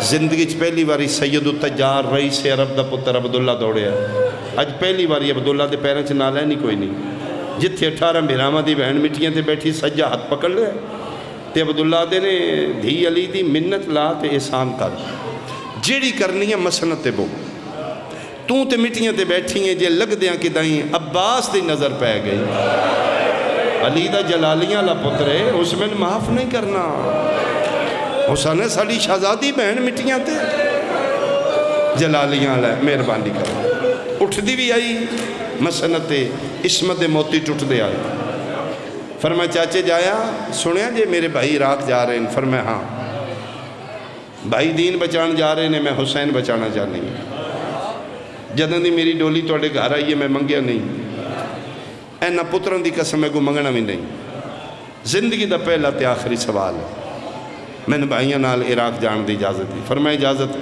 A: زندگی چ پہلی باری سید التجار رئیس عرب دا پتر عبداللہ دوڑے ہے اج پہلی باری عبداللہ دے پیروں چ نال ہے نہیں کوئی نہیں جتھے 18 بھیرامہ دی بہن مٹیاں تے بیٹھی سجا ہاتھ پکڑ لے تے عبداللہ دے نے دھی علی دی منت لا تے احسان کر جیڑی کرنی ہے مسنت تے بو تو تے مٹیاں تے بیٹھی ہیں جے لگ دیاں کہ دائیں عباس دی نظر پہ گئی علی دا جلالیاں لا پترے اس میں معاف نہیں کرنا حسین ساڑی شہزادی بہن مٹیاں تے جلالیاں لا مہربانی کرنا اٹھ دی بھی آئی مسنت عصمت موتی ٹوٹ دے آئی فرمایا چاچے جایا سنیا جے میرے بھائی عراق جا رہے ہیں فرمایا ہاں بھائی دین بچان جا رہے ہیں میں حسین بچانا چاہنی ہوں جدن دی میری ڈولی توڑے گھر آئی ہے میں منگیا نہیں اینا پتران دی قسم میں کو منگنا بھی نہیں زندگی دا پہلا تے آخری سوال ہے میں نے بھائیاں نال عراق جان دی اجازت دی فرمایا اجازت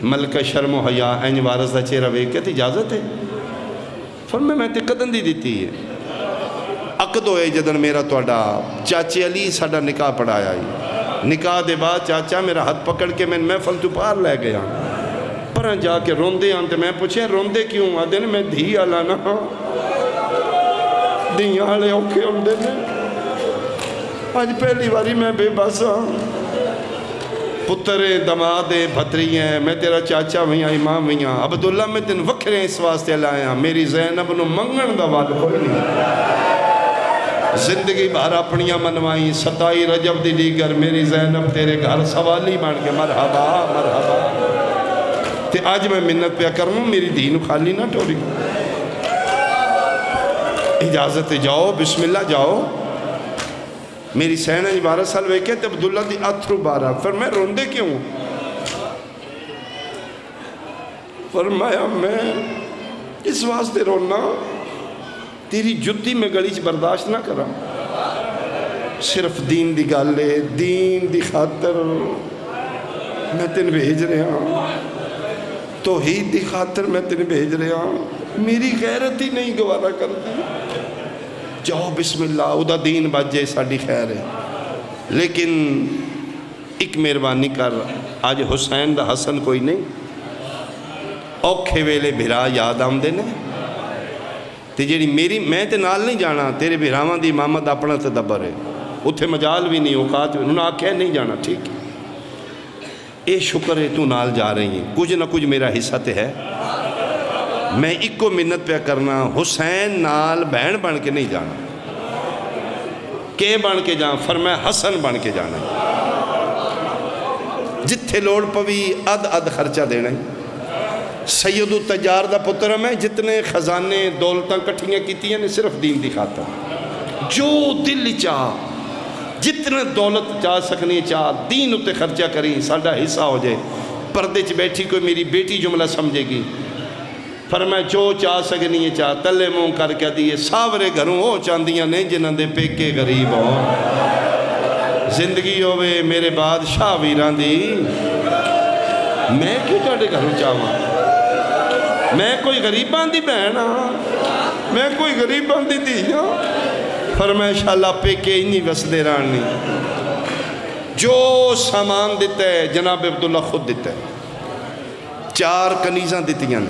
A: ملکہ شرم و حیا این وارث دا چہرہ وے کہتی اجازت ہے فرمایا میں تے قدن دی دیتی ہے عقد ہوئے جدن میرا توڑا چاچے علی ساڑا نکاح پڑھایا نکاح دے بعد چاچا میرا ہاتھ پکڑ کے میں محفل تو پار لے گیا پرہاں جا کے روندے آنتے میں پوچھے روندے کیوں آدھے نے میں دھی آلا نا دھیاں آلے اوکھے ہوندے نے آج پہلی باری میں بے بس ہاں پترے دمادے بھتریہیں میں تیرا چاچا ہوئیاں امام ہوئیاں عبداللہ میں تین وکھرے اس واسطے لائیاں میری زینب نو منگن دا وال کوئی نہیں زندگی بھر اپنیاں منوائیں 27 رجب دی دیگر میری زینب تیرے گھر سوالی بن کے مرحبا مرحبا تے آج میں منت پہ کروں میری دین خالی نہ ٹوری اجازت جاؤ بسم اللہ جاؤ. میری سینہ جی 12 سال ویکھے تے عبداللہ دی اتھرو بارہ. فرمایا روندے کیوں؟ فرمایا میں اس واسطے رونا تیری جتی میں گلی چ برداشت نہ کرا. صرف دین دی گل ہے, دین دی خاطر میں تین بھیج رہا ہوں, توحید دی خاطر میں تین بھیج رہا ہوں. میری غیرت ہی نہیں گوارا کرتی. جاؤ بسم اللہ, او دا دین بچ جائے ساڑی خیر ہے. لیکن ایک مہربانی کر, آج حسین دا حسن کوئی نہیں, اوکھے ویلے بھرا یاد آمدے نے تے جیڑی میری میں تے نال نہیں جانا, تیرے بھراواں دی امامت اپنا تدبر ہے, اتھے مجال بھی نہیں, اوقات بھی, انہوں نے آکھیا نہیں جانا. ٹھیک ہے, اے شکر ہے تو نال جا رہی ہیں, کچھ نہ کچھ میرا حصہ تے ہے. میں ایک کو منت پہ کرنا, حسین نال بہن بن کے نہیں جانا. کہ بن کے جانا؟ فرمایا حسن بن کے جانا. جتھے لوڑ پوی اد خرچہ دینا. سید التجار دا پتر میں جتنے خزانے دولتاں کٹھیاں کیتیاں نے صرف دین دی خاطر. جو دل چاہ جتنے دولت چاہ سکنی چاہ دین اتے خرچہ کریں, ساڑھا حصہ ہو جائے. پردے چ بیٹھی کوئی میری بیٹی جملہ سمجھے گی. فرمایا جو چاہ سکنی چاہ تلے منہ کر کے دیئے ساورے گھروں ہو چاندیاں نہیں جنہاں دے پیکے غریب ہو. زندگی ہوئے میرے بادشاہ ویران دی, میں کیوں تاڑے گھروں چاہواں؟ میں کوئی غریبان دی بہن ہاں, میں کوئی غریبان دی دی ہاں. فرمایا انشاءاللہ پیکے انہی وسدے رانی. جو سامان دیتا ہے جناب عبداللہ خود دیتا ہے. 4 کنیزاں دیتیاں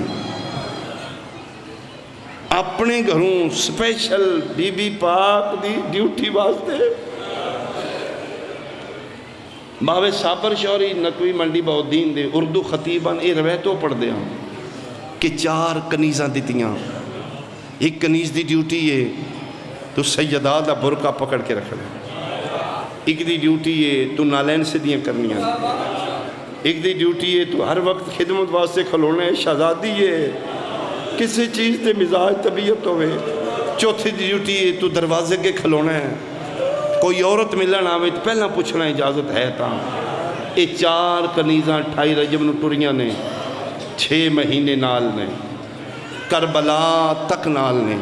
A: اپنے گھروں سپیشل بی بی پاک دی ڈیوٹی واسطے. باوے صابر شوری نقوی منڈی بہودین دے اردو خطیبان اے روایتوں پڑھ دے ہاں کہ 4 کنیزاں دیتیاں. ایک کنیز دی ڈیوٹی ہے تو سیدہ دا برقع پکڑ کے رکھنا. ایک دی ڈیوٹی ہے تو نالین سے دیاں کرنیاں. ایک دی ڈیوٹی ہے تو ہر وقت خدمت واسطے کھلونا ہے. شہزادی ہے کسی چیز تے مزاج طبیعت ہوئے. چوتھی دی ڈیوٹی ہے تو دروازے کے کھلونا ہے. کوئی عورت ملن آوے تو پہلا پوچھنا اجازت ہے تا. یہ 4 کنیزاں 28 رجب نو ٹریاں نے, 6 مہینے نال نے, کربلا تک نال نے,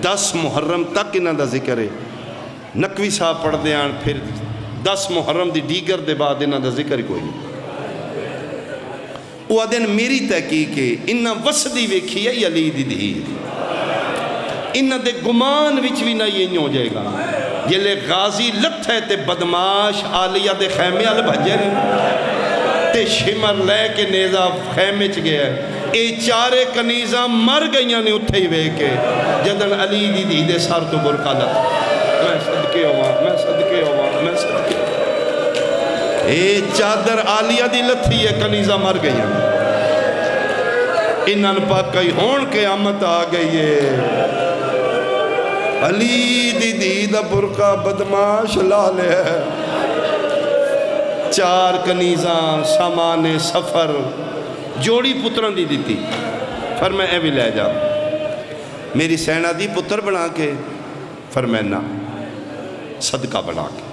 A: 10 محرم تک انہاں دا ذکر ہے. نقوی صاحب پڑھ دیاں پھر 10 محرم دی دیگر دے بعد انہاں دا ذکر کوئی نہیں. وہ آدھیں میری تحقیق ہے انہاں وسدی ویکھی ہے علی دی دی, انہاں دے گمان وچ بھی نہ یہ ہو جائے گا. یہ لے غازی لت ہے تے بدماش آلیہ دے خیمے آل بھجے نے تے شمر لے کے نیزہ خیمے چ گیا ہے. اے 4 کنیزاں مر گئیاں نے اتھے ہی وے کے جدن علی دی دی دے سار تو برکا لت. میں صدقے ہوا, میں صدقے ہوا, میں صدقے ہوا. اے چادر آلیہ دی لتھی ہے کنیزہ مر گئیاں. انہاں پاک کئی ہون قیامت آ گئی ہے. علی دی دی دا برقع بدماش لالے ہے. 4 کنیزاں سامان سفر جوڑی پتران دی دیتی. فرمایا اے بھی لے جا. میری سینہ دی پتر بنا کے. فرمایا نا صدقہ بنا کے.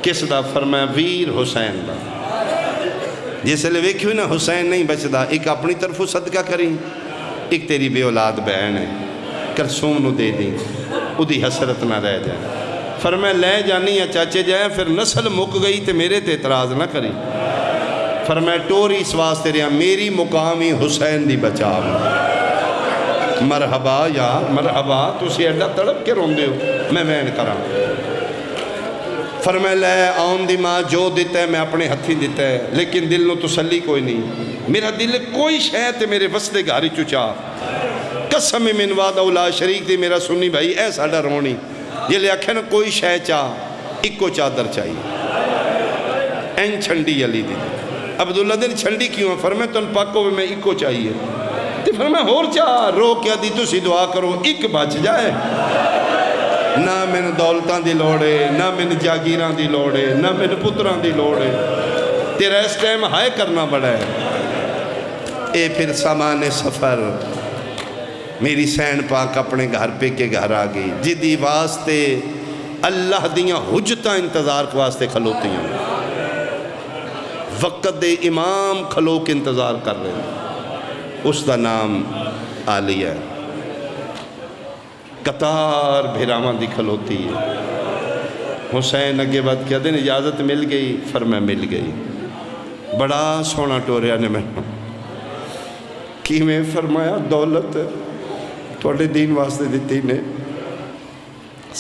A: کس دا؟ فرمایا ویر حسین دا. جیسے لے ویکھی ہوئی نا حسین نہیں بچ دا, ایک اپنی طرف صدقہ کریں, ایک تیری بے اولاد بہن ہے کرسوم نو دے دیں, ادھی حسرت نہ رہ جائے. فرمایا لے جانی یا چاچے جائیں, پھر نسل مک گئی تے میرے تے اعتراض نہ کریں. فرمایا ٹوری اس واسطے رہا میری مقامی حسین دی بچا. مرحبا یار مرحبا, تسی ایڈا تڑپ کے روندے ہو, میں وین کراں. فرمایا لے آن دی ماں جو دیتا ہے میں اپنے ہتھی دیتا ہے, لیکن دل نو تسلی کوئی نہیں. میرا دل کوئی شاید ہے میرے وسدے گھاری چچا. قسم من وعدہ لا شریک دی میرا سنی بھائی اے ساڑا رونی. یہ لے آکھے نا کوئی شے چاہ, ایک کو چادر چاہیے. این چھنڈی علی دی. عبداللہ دن چھنڈی کیوں ہے؟ فرمایا تن پاکو میں ایک کو چاہیے. تے فرمایا ہور چاہ رو کیا دی تو سی دعا کرو ایک بچ جائے. نہ میں دولتان دی لوڑے, نہ میں جاگیران دی لوڑے, نہ میں پتران دی لوڑے. تیرا اس ٹائم ہائے کرنا بڑا ہے. اے پھر سامان سفر میری سین پاک اپنے گھر پہ کے گھر آ گئی جدی واسطے اللہ دیاں حجتاں انتظار کے واسطے کھلوتی ہیں، وقت دے امام کھلو کے انتظار کر رہے ہیں، اس دا نام عالیہ ہے۔ قطار بھیراواں دی کھلوتی ہے۔ حسین اگے بات کیا دن اجازت مل گئی، فرمایا مل گئی، بڑا سونا ٹوریا نے میں کی میں فرمایا دولت تھوڑے دین واسطے دیتی نے،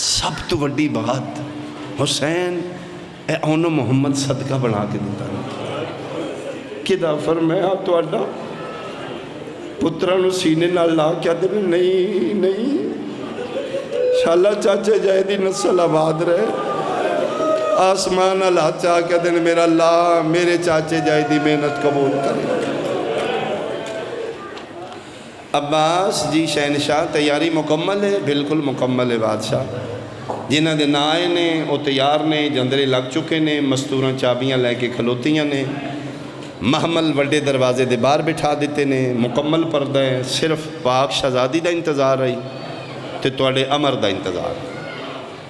A: سب تو وڈی بات حسین اے اونو محمد صدقہ بنا کے دیتا ہے کدہ فرمایا تو اڈا پترانو سینے نہ لا کیا دن نہیں نہیں شاءاللہ چاچے جائے دی نسل آباد رہے، آسمان اللہ چاہ کیا دن میرا اللہ میرے چاچے جائے دی محنت قبول کرے۔ عباس جی شہنشاہ تیاری مکمل ہے، بالکل مکمل ہے بادشاہ، جنہ دے نائے نے وہ تیار نے، جندرے لگ چکے نے، مستوراں چابیاں لے کے کھلوتیاں نے، محمل وڈے دروازے دے باہر بٹھا دیتے نے، مکمل پردہ ہے، صرف پاک شہزادی دا انتظار ہے تے توڑے امر دا انتظار،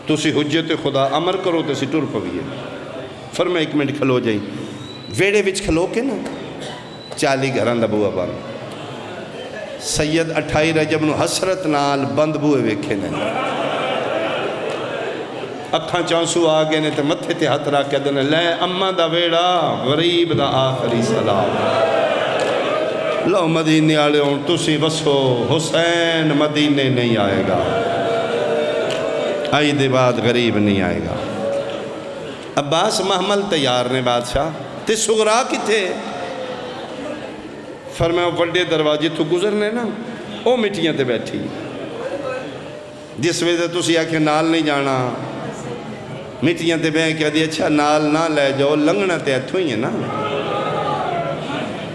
A: تسی حجت خدا امر کرو تے سی ٹر پویے۔ فرمایا ایک منٹ کھلو جائیں، ویڑے وچ کھلو کے نا 40 گھراں دا بوہ بند، سید 28 رجب نو حسرت نال بند بوئے ویکھے نے، اکھاں چانسو آگے نے تے متھے تے ہاتھ رکھ کے دنے لے اماں دا ویڑا غریب دا آخری سلام، لو مدینے آلے ہوں تسی بسو حسین مدینے نہیں آئے گا، آئی دے بعد غریب نہیں آئے گا۔ عباس محمل تیار نے بادشاہ تے سغرا کی تھے، فرمایا وڈے دروازے تو گزرنے نا او مٹیاں تے بیٹھی، جس وجہ تسی آکھے نال نہیں جانا، مٹیاں تے بیٹھ کہہ دی اچھا نال نہ لے جاؤ لنگنا تے اتھو ہی ہے نا،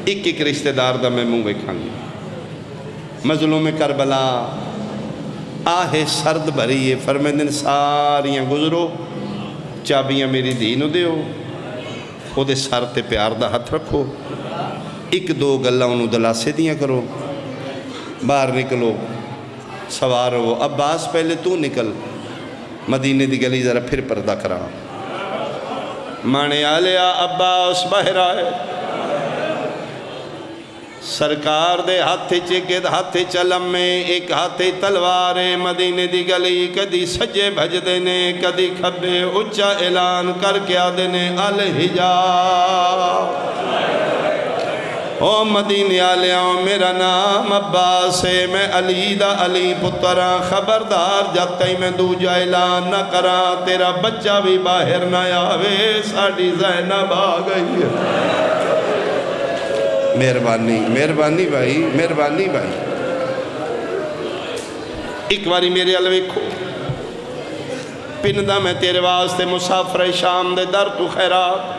A: ایک ایک رشتہ دار دا میں منہ بیکھاں گی۔ مظلوم کربلا آہ سرد بھری ہے، فرمائے دن ساریاں گزرو، چابیاں میری دینو دیو، او دے سر تے پیار دا ہاتھ رکھو، ایک دو گلہ انہوں دلاسے دیاں کرو، باہر نکلو سوار ہو۔ عباس پہلے تو نکل، مدینے دی گلی ذرا پھر پردہ کرا، مانے آلیا عباس باہر آئے، سرکار دے ہاتھے چکے ہاتھے چلم میں ایک ہاتھے تلوارے، مدینے دی گلی کدی سجے بھج دینے کدی کھبے، اچھا اعلان کر کے آدھنے الحجاب، او مدینے آلیاں میرا نام عباس ہے، میں علی دا علی پتران، خبردار جب تئی میں دوجہ اعلان نہ کرا تیرا بچہ بھی باہر نہ آوے، ساڑی زینب آ گئی ہے۔ مہربانی مہربانی بھائی مہربانی بھائی، ایک باری میرے الویکھو پندہ میں تیرے واسطے مسافر شام دے در تو خیرات،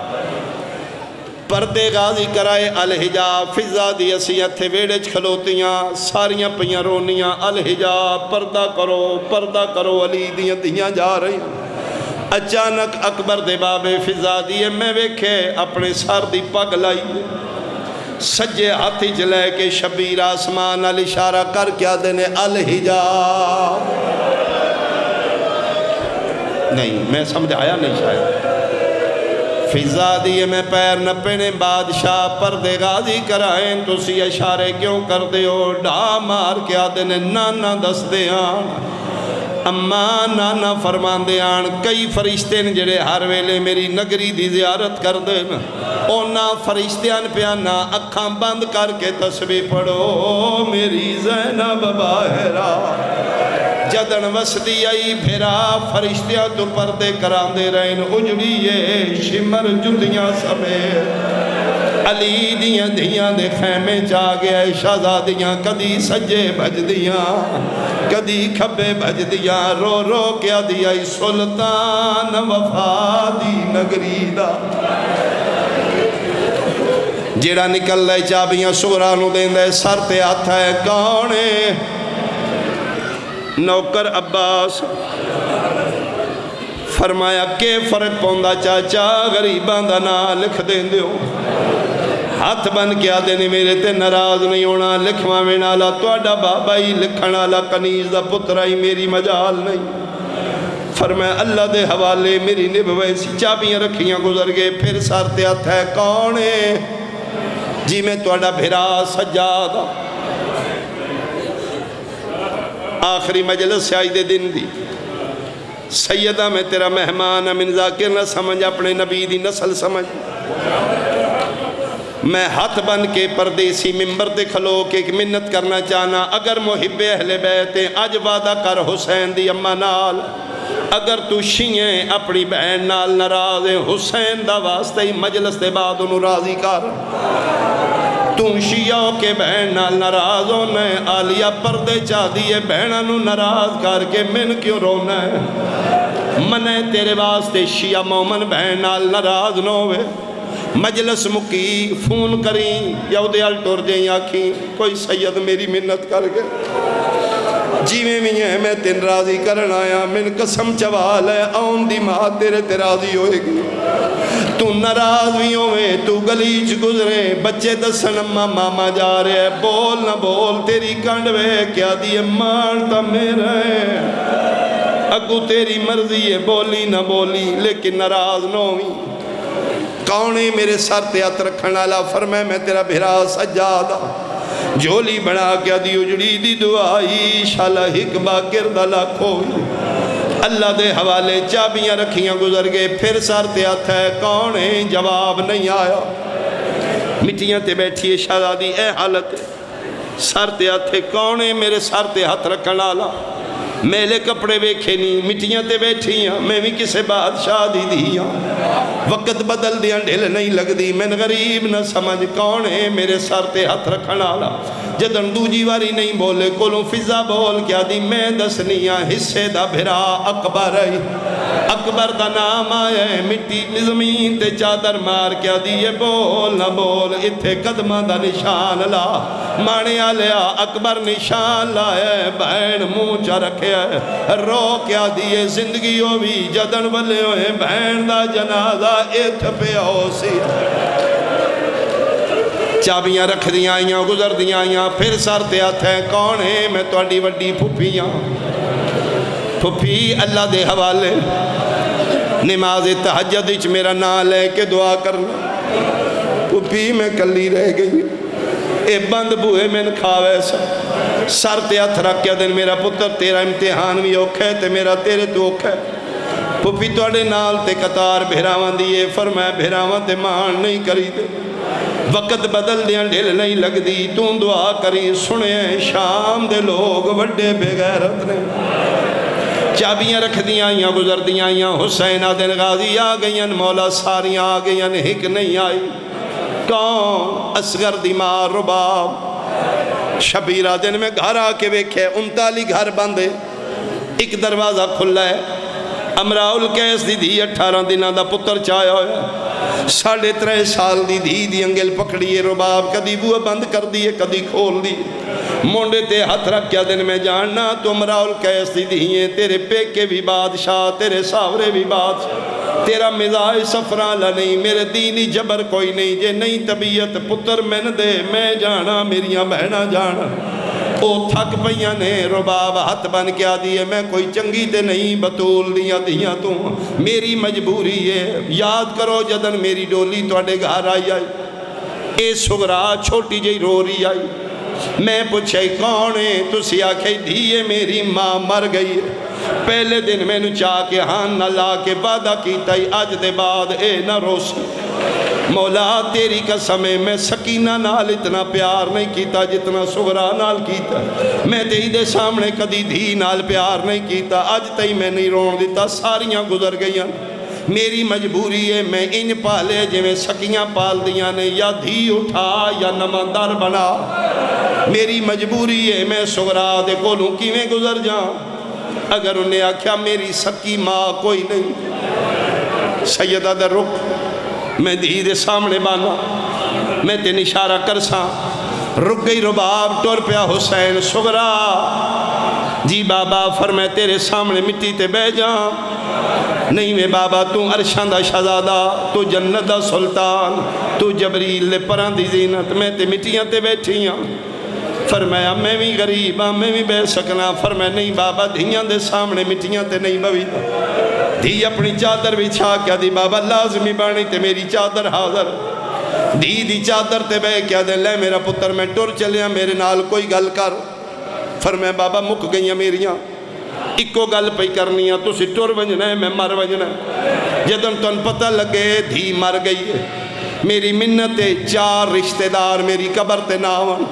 A: پردے غازی کرائے الحجاب، فضا دی اسیت تھے ویڑج کھلوتیاں ساریاں پیاں رونیاں، الحجاب پردہ کرو علی دیاں دیاں جا رہی۔ اچانک اکبر دے بابے فضا دیے میں ویکھے اپنے سار دی پگ لائی، سجے ہاتھی چلے کے شبیر آسمان علی اشارہ کر کیا دینے الحجاب، نہیں میں سمجھ آیا نہیں شاید، فضا دیے میں پیر نپنے بادشاہ پردے غازی کرائیں، تو سی اشارے کیوں کر دے ہو، ڈھا مار کیا دینے نانا دس دے آن، اماں نانا فرمان دے آن، کئی فرشتے نے جڑے ہر ویلے میری نگری دی زیارت کر دے، اونا فرشتیاں پیانا اکھاں بند کر کے تسبیح پڑھو، میری زینب باہرہ جدن وسدی آئی پھرا، فرشتیاں تو پردے کران دے رہن، اجڑیے شمر جدیاں سمیر، علی دیاں دیاں دے خیمے چا گیا، شہزادیاں کدی سجے بھج دیاں کدی کھبے بھج دیاں، رو رو کیا دیا سلطان وفادی نگری دا، جیڑا نکل لائے چابیاں سورانو دیں دے سر تے ہاتھ ہے کانے، نوکر عباس فرمایا کہ فرق پوندا چاچا غریباں دا نا لکھ دیں دیو، ہاتھ بن کے آدھے نے میرے تے ناراض نہیں ہونا، لکھواویں والا تہاڈا بابا ہی، لکھن والا کنیز دا پتر ہی، میری مجال نہیں۔ فرمایا اللہ دے حوالے میری نبھوے سی، چابیاں رکھیاں گزر گئے، پھر سر تے ہاتھ ہے، کون ہے؟ جی میں تہاڈا بھرا سجاد ہاں۔ آخری مجلس آج دے دن دی، سیدہ میں تیرا مہمان من ذاکر نہ سمجھ، اپنے نبی دی نسل سمجھ۔ میں ہاتھ بن کے پردیسی ممبر تے کھلو کے ایک منت کرنا چاہنا، اگر محب اہل بیت ہیں اج وعدہ کر حسین دی اماں نال، اگر تو شیئیں اپنی بہن نال ناراض ہے، حسین دا واسطہ ہی مجلس دے بعد انہوں راضی کر۔ تو شیعہ کے بہن نال ناراض ہونا ہے، آلیہ پردے چاہ دیئے بہنہ نو ناراض کر کے من کیوں رونا ہے؟ منے تیرے واسطے شیعہ مومن بہن نال ناراض نہ ہوئے، مجلس مکی فون کریں یا ادھیال ٹور جائیں آکھیں کوئی سید میری منت کر گئے جیویں بھی ہیں میں تین راضی کرن آیا، من قسم چوال ہے آن دی ماں تیرے تے راضی ہوئے گی، تو ناراض بھی ہوئے، تو گلیچ گزرے، بچے دسن اماں ماما جا رہے ہیں، بول نہ بول تیری کنڈوے کیا دیئے مانتا میرا ہے، اگو تیری مرضی ہے بولی نہ بولی لیکن ناراض نہ ہوئی۔ کونی میرے سر تے ہاتھ رکھن والا؟ فرمائے میں تیرا بھرا سجادہ، جھولی بنا کے دی اجڑی دی دعائی، شالا حکبہ گردہ لاکھوئی، اللہ دے حوالے چابیاں رکھیاں گزر گئے، پھر سر تے ہاتھ ہے، کون ہے؟ جواب نہیں آیا۔ مٹیاں تے بیٹھیے شہزادی اے حالت سر تے ہاتھ ہے، کون ہے میرے سر تے ہاتھ رکھن والا؟ میلے کپڑے ویکھے نہیں، مٹیاں تے بیٹھیاں، میں بھی کسے بادشاہ دی دیاں، وقت بدل دیاں ڈھل نہیں لگ دی، میں غریب نہ سمجھ، کون ہے میرے سر تے ہاتھ رکھن والا؟ جدن دوجی واری نہیں بولے کولوں فضا بول کیا دی، میں دسنیاں حصے دا بھرا اکبر ہے، اکبر دا نام آیا ہے، مٹی زمین تے چادر مار کیا دی، یہ بول نہ بول اتھے قدمہ دا نشان لا، مانے آلیا اکبر نشان لائے، بہن منہ چا رکھے رو کیا دیئے زندگی ہوئی، جدن والے ہوئے بہن دا جنازہ ایتھ پہ ہو سی، چابیاں رکھ دیاں آئیاں گزر دیاں آئیاں، پھر سر تے ہاتھ ہے، کون ہے؟ میں تواڈی وڈی پھپھیاں، پھپھی اللہ دے حوالے، نماز تہجد وچ میرا نام لے کے دعا کرنا، پھپھی میں کلی رہ گئی، اے بند بوئے میں کھاوے سر تے ہاتھ رکھ کے دن میرا پتر تیرا امتحان بھی اوکھے تے میرا تیرے تو اوکھے، پھپھی توڑے نال تے قطار بھیراوان دیئے، فرمائے بھیراوان تے مان نہیں کری دے، وقت بدل دیاں ڈھل نہیں لگ دی، تو دعا کری سنے شام دے لوگ وڈے بے غیرت نے، چابیاں رکھ دیاں آئیاں گزر دیاں آئیاں، حسین آدن غازی آ گئیاں، مولا ساریاں آ گئیاں، ہک نہیں آئی، کون؟ اصغر دی ماں رباب، شبیرہ دن میں گھر آ کے ویکھے 39 گھر باندھے، ایک دروازہ کھلا ہے، امراء القیس دی دی 18 دنوں دا پتر چایا ہویا، 3.5 سال دی دی انگل پکڑیے، رباب کدی بوہ بند کر دیئے کدی کھول دی، مونڈے تے ہاتھ رکھ کیا دن میں جاننا تو امراء القیس دی ہیں، تیرے پیکے بھی بادشاہ، تیرے ساورے بھی بادشاہ، تیرا مزاج سفرالہ نہیں، میرے دینی جبر کوئی نہیں، جے نہیں طبیعت پتر میں نہ دے، میں جانا میریاں بہنہ جانا، او تھک پئیاں نے، رباب ہاتھ بن کیا دیئے، میں کوئی چنگی تے نہیں، بطول دیاں تو میری مجبوری ہے، یاد کرو جدن میری ڈولی توڑے گھر آئی آئی، اے سغرا چھوٹی جی رو رہی آئی، میں پوچھے کون ہے؟ تو سیا کھے دیئے میری ماں مر گئی ہے، پہلے دن میں نے چاہ کے ہاں نہ لا کے وعدہ کیتا ہی آج دے بعد اے نہ روسی، مولا تیری قسم ہے میں سکینہ نال اتنا پیار نہیں کیتا جتنا سغرا نال کیتا، میں تے دے سامنے کدی دھی نال پیار نہیں کیتا، آج تے میں نہیں رون دیتا، ساریاں گزر گئیاں، میری مجبوری ہے میں ان پالے جو میں سکیاں پال دیاں نے، یا دھی اٹھا یا نماندار بنا، میری مجبوری ہے میں سغرا دے کولوں کیویں گزر جاؤں، اگر انہیں آکھیا میری سکی ماں کوئی نہیں، سیدہ در رک میں دھی دے سامنے بانا، میں تین اشارہ کرساں، رک گئی رباب ٹور پیا حسین سغرا جی بابا فرمائے تیرے سامنے مٹی تے بہ جا نہیں میں بابا تو عرشان دا شہزادہ تو جنت دا سلطان تو جبریل لے پران دی زینت میں تے مٹیاں تے بیٹھی ہاں فرمایا میں بھی غریب ہاں میں بھی بے سکنا فرمایا نہیں بابا دھیاں دے سامنے مٹیاں تے نہیں بوی دھی اپنی چادر بچھا کیا دی بابا لازمی بانی تے میری چادر حاضر دی چادر تے بے کیا دے لے میرا پتر میں ٹر چلیا میرے نال کوئی گل کر فرمایا بابا مک گئیاں میریاں ایکو گل پئی کرنی ہے تسی ٹر ونجنا ہے میں مر ونجنا ہے جدن تن پتہ لگے دھی مر گئی ہے میری منت 4 رشتہ دار میری قبر تے ناون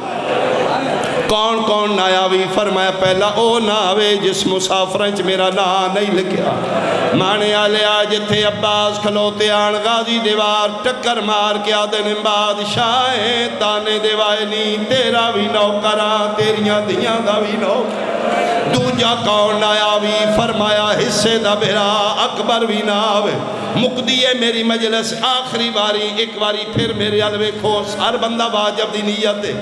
A: کون کون نایاوی فرمایا پہلا او ناوے جس مسافرنچ میرا نا نہیں لکھیا مانے آلے آج تھے عباس کھلوتے آن غازی دیوار ٹکر مار کے آدھن بادشاہیں تانے دیوائے نہیں تیرا بھی نو کرا تیریاں دیاں دا بھی نو دوجا کون نایاوی فرمایا حصے دا بھرا اکبر بھی ناوے مقدی ہے میری مجلس آخری باری ایک باری پھر میرے علوے کھوس ہر بندہ واجب دی نیت ہے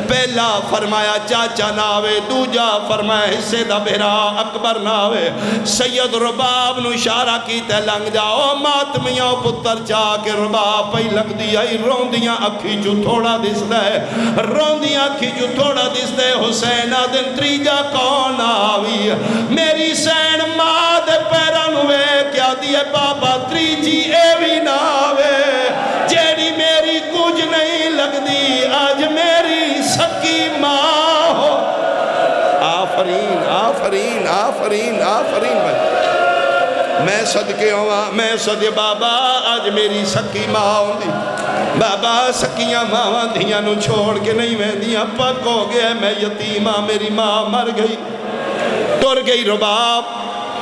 A: پہلا فرمایا چاچا ناوے دوجا فرمایا حصے دا بھرا اکبر ناوے سید رباب نو اشارہ کیتے لنگ جاؤ ماتمیاں پتر چاہ کے رباب پہی لگ دیا روندیاں اکھی جو تھوڑا دس دے روندیاں اکھی جو تھوڑا دس دے حسین آدن تریجا کون آوی میری سین ماں دے پیرانوے کیا دیئے بابا تریجی اے بھی ناوے جیڑی میری کچھ نہیں لگ دی آج میری سکی ماں ہو آفرین آفرین آفرین آفرین میں صدقے ہوا میں صدقے بابا آج میری سکی ماں ہوں دی بابا سکیاں ماں دھیاں نو چھوڑ کے نہیں میں دیاں پک ہو گیا میں یتیمہ میری ماں مر گئی ٹر گئی رباب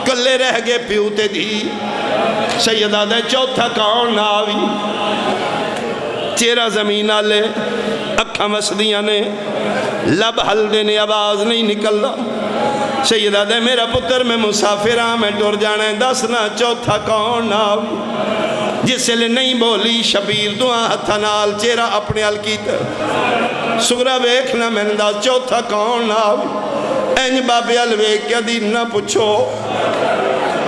A: کلے رہ گئے پیوتے دی سیدہ دے چوتھا کون ناوی چیرہ زمین آلے اکھا مسدیاں نے لب حل دینے آواز نہیں نکل رہا سیدہ دے میرا پتر میں مسافرہ میں ٹر جانے دسنا چوتھا کون ناوی جس لئے نہیں بولی شبیر دعا ہتھنال چیرہ اپنے الکیت سگرہ بیکھنا میں نے دا چوتھا کون ناوی اینج بابی الوے کیا دین نہ پچھو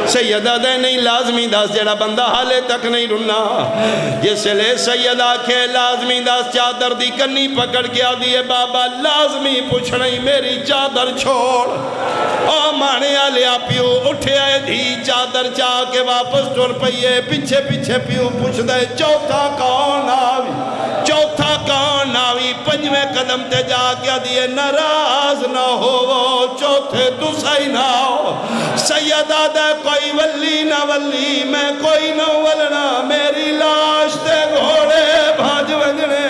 A: سیدہ دے نہیں لازمی داس جڑا بندہ حالے تک نہیں رنا جس لے سیدہ کے لازمی داس چادر دی کنی پکڑ کے آدھیے بابا لازمی پوچھ نہیں میری چادر چھوڑ او مانے آلے پیو اٹھے آئے دھی چادر چاہ کے واپس ٹر پئیے پیچھے پیچھے پیو پوچھ دے چوتھا کون آوی چوتھا کون آوی پنجویں قدم تے جا کے دیئے ناراض نہ ہو چوتھے تو صحیح نہ ہو سیدہ دے کوئی ولی نہ ولی میں کوئی نہ ولنا میری لاش تے گھوڑے بھاج ونجنے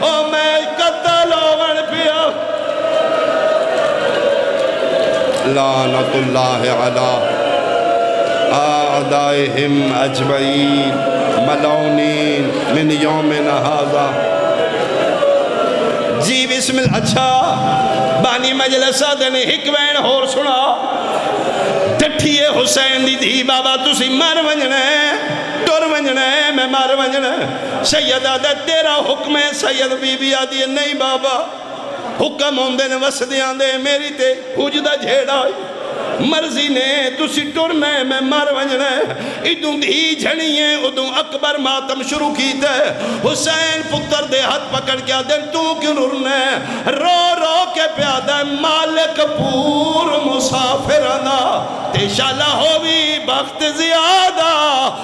A: او میں قتل ہوگن پیا لعنت اللہ علی اعدائہم اجمعین ملعونین من یومنا ھذا جی بسم اللہ اچھا بانی مجلسہ دنے حکوین ہور سنا ٹھٹھیے حسین دی دھی بابا تسی مر ونجنے ٹر ونجنے میں مر ونجنے سیدہ دے تیرا حکم ہے سید بی بی آدھی نہیں بابا حکم ہوندے نے وسدیاں دے میری تے حجدہ جھیڑا مرضی نے تسی ٹرنے میں مر ونجنے ادوں دھی جھنیے ادوں اکبر ماتم شروع کیتے حسین پتر دے ہاتھ پکڑ کیا دن تو کیوں رنے رو رو کے پیادہ مالک پور مسافرانہ تے شالہ ہوئی بخت زیادہ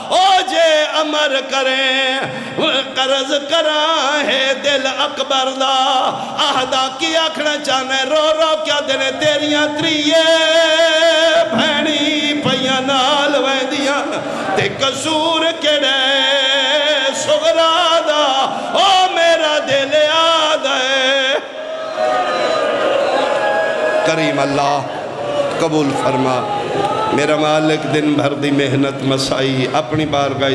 A: او جے امر کریں قرض کرا ہے دل اکبر دا آہدہ کی آکھنا چاہنے رو رو کیا دنے تیریاں تریے بھینی پیا نال ویندیاں تے قصور کڑے سغرادہ او میرا دل یاد ہے کریم اللہ قبول فرما میرا مالک دن بھر دی محنت مسائی اپنی بارگاہ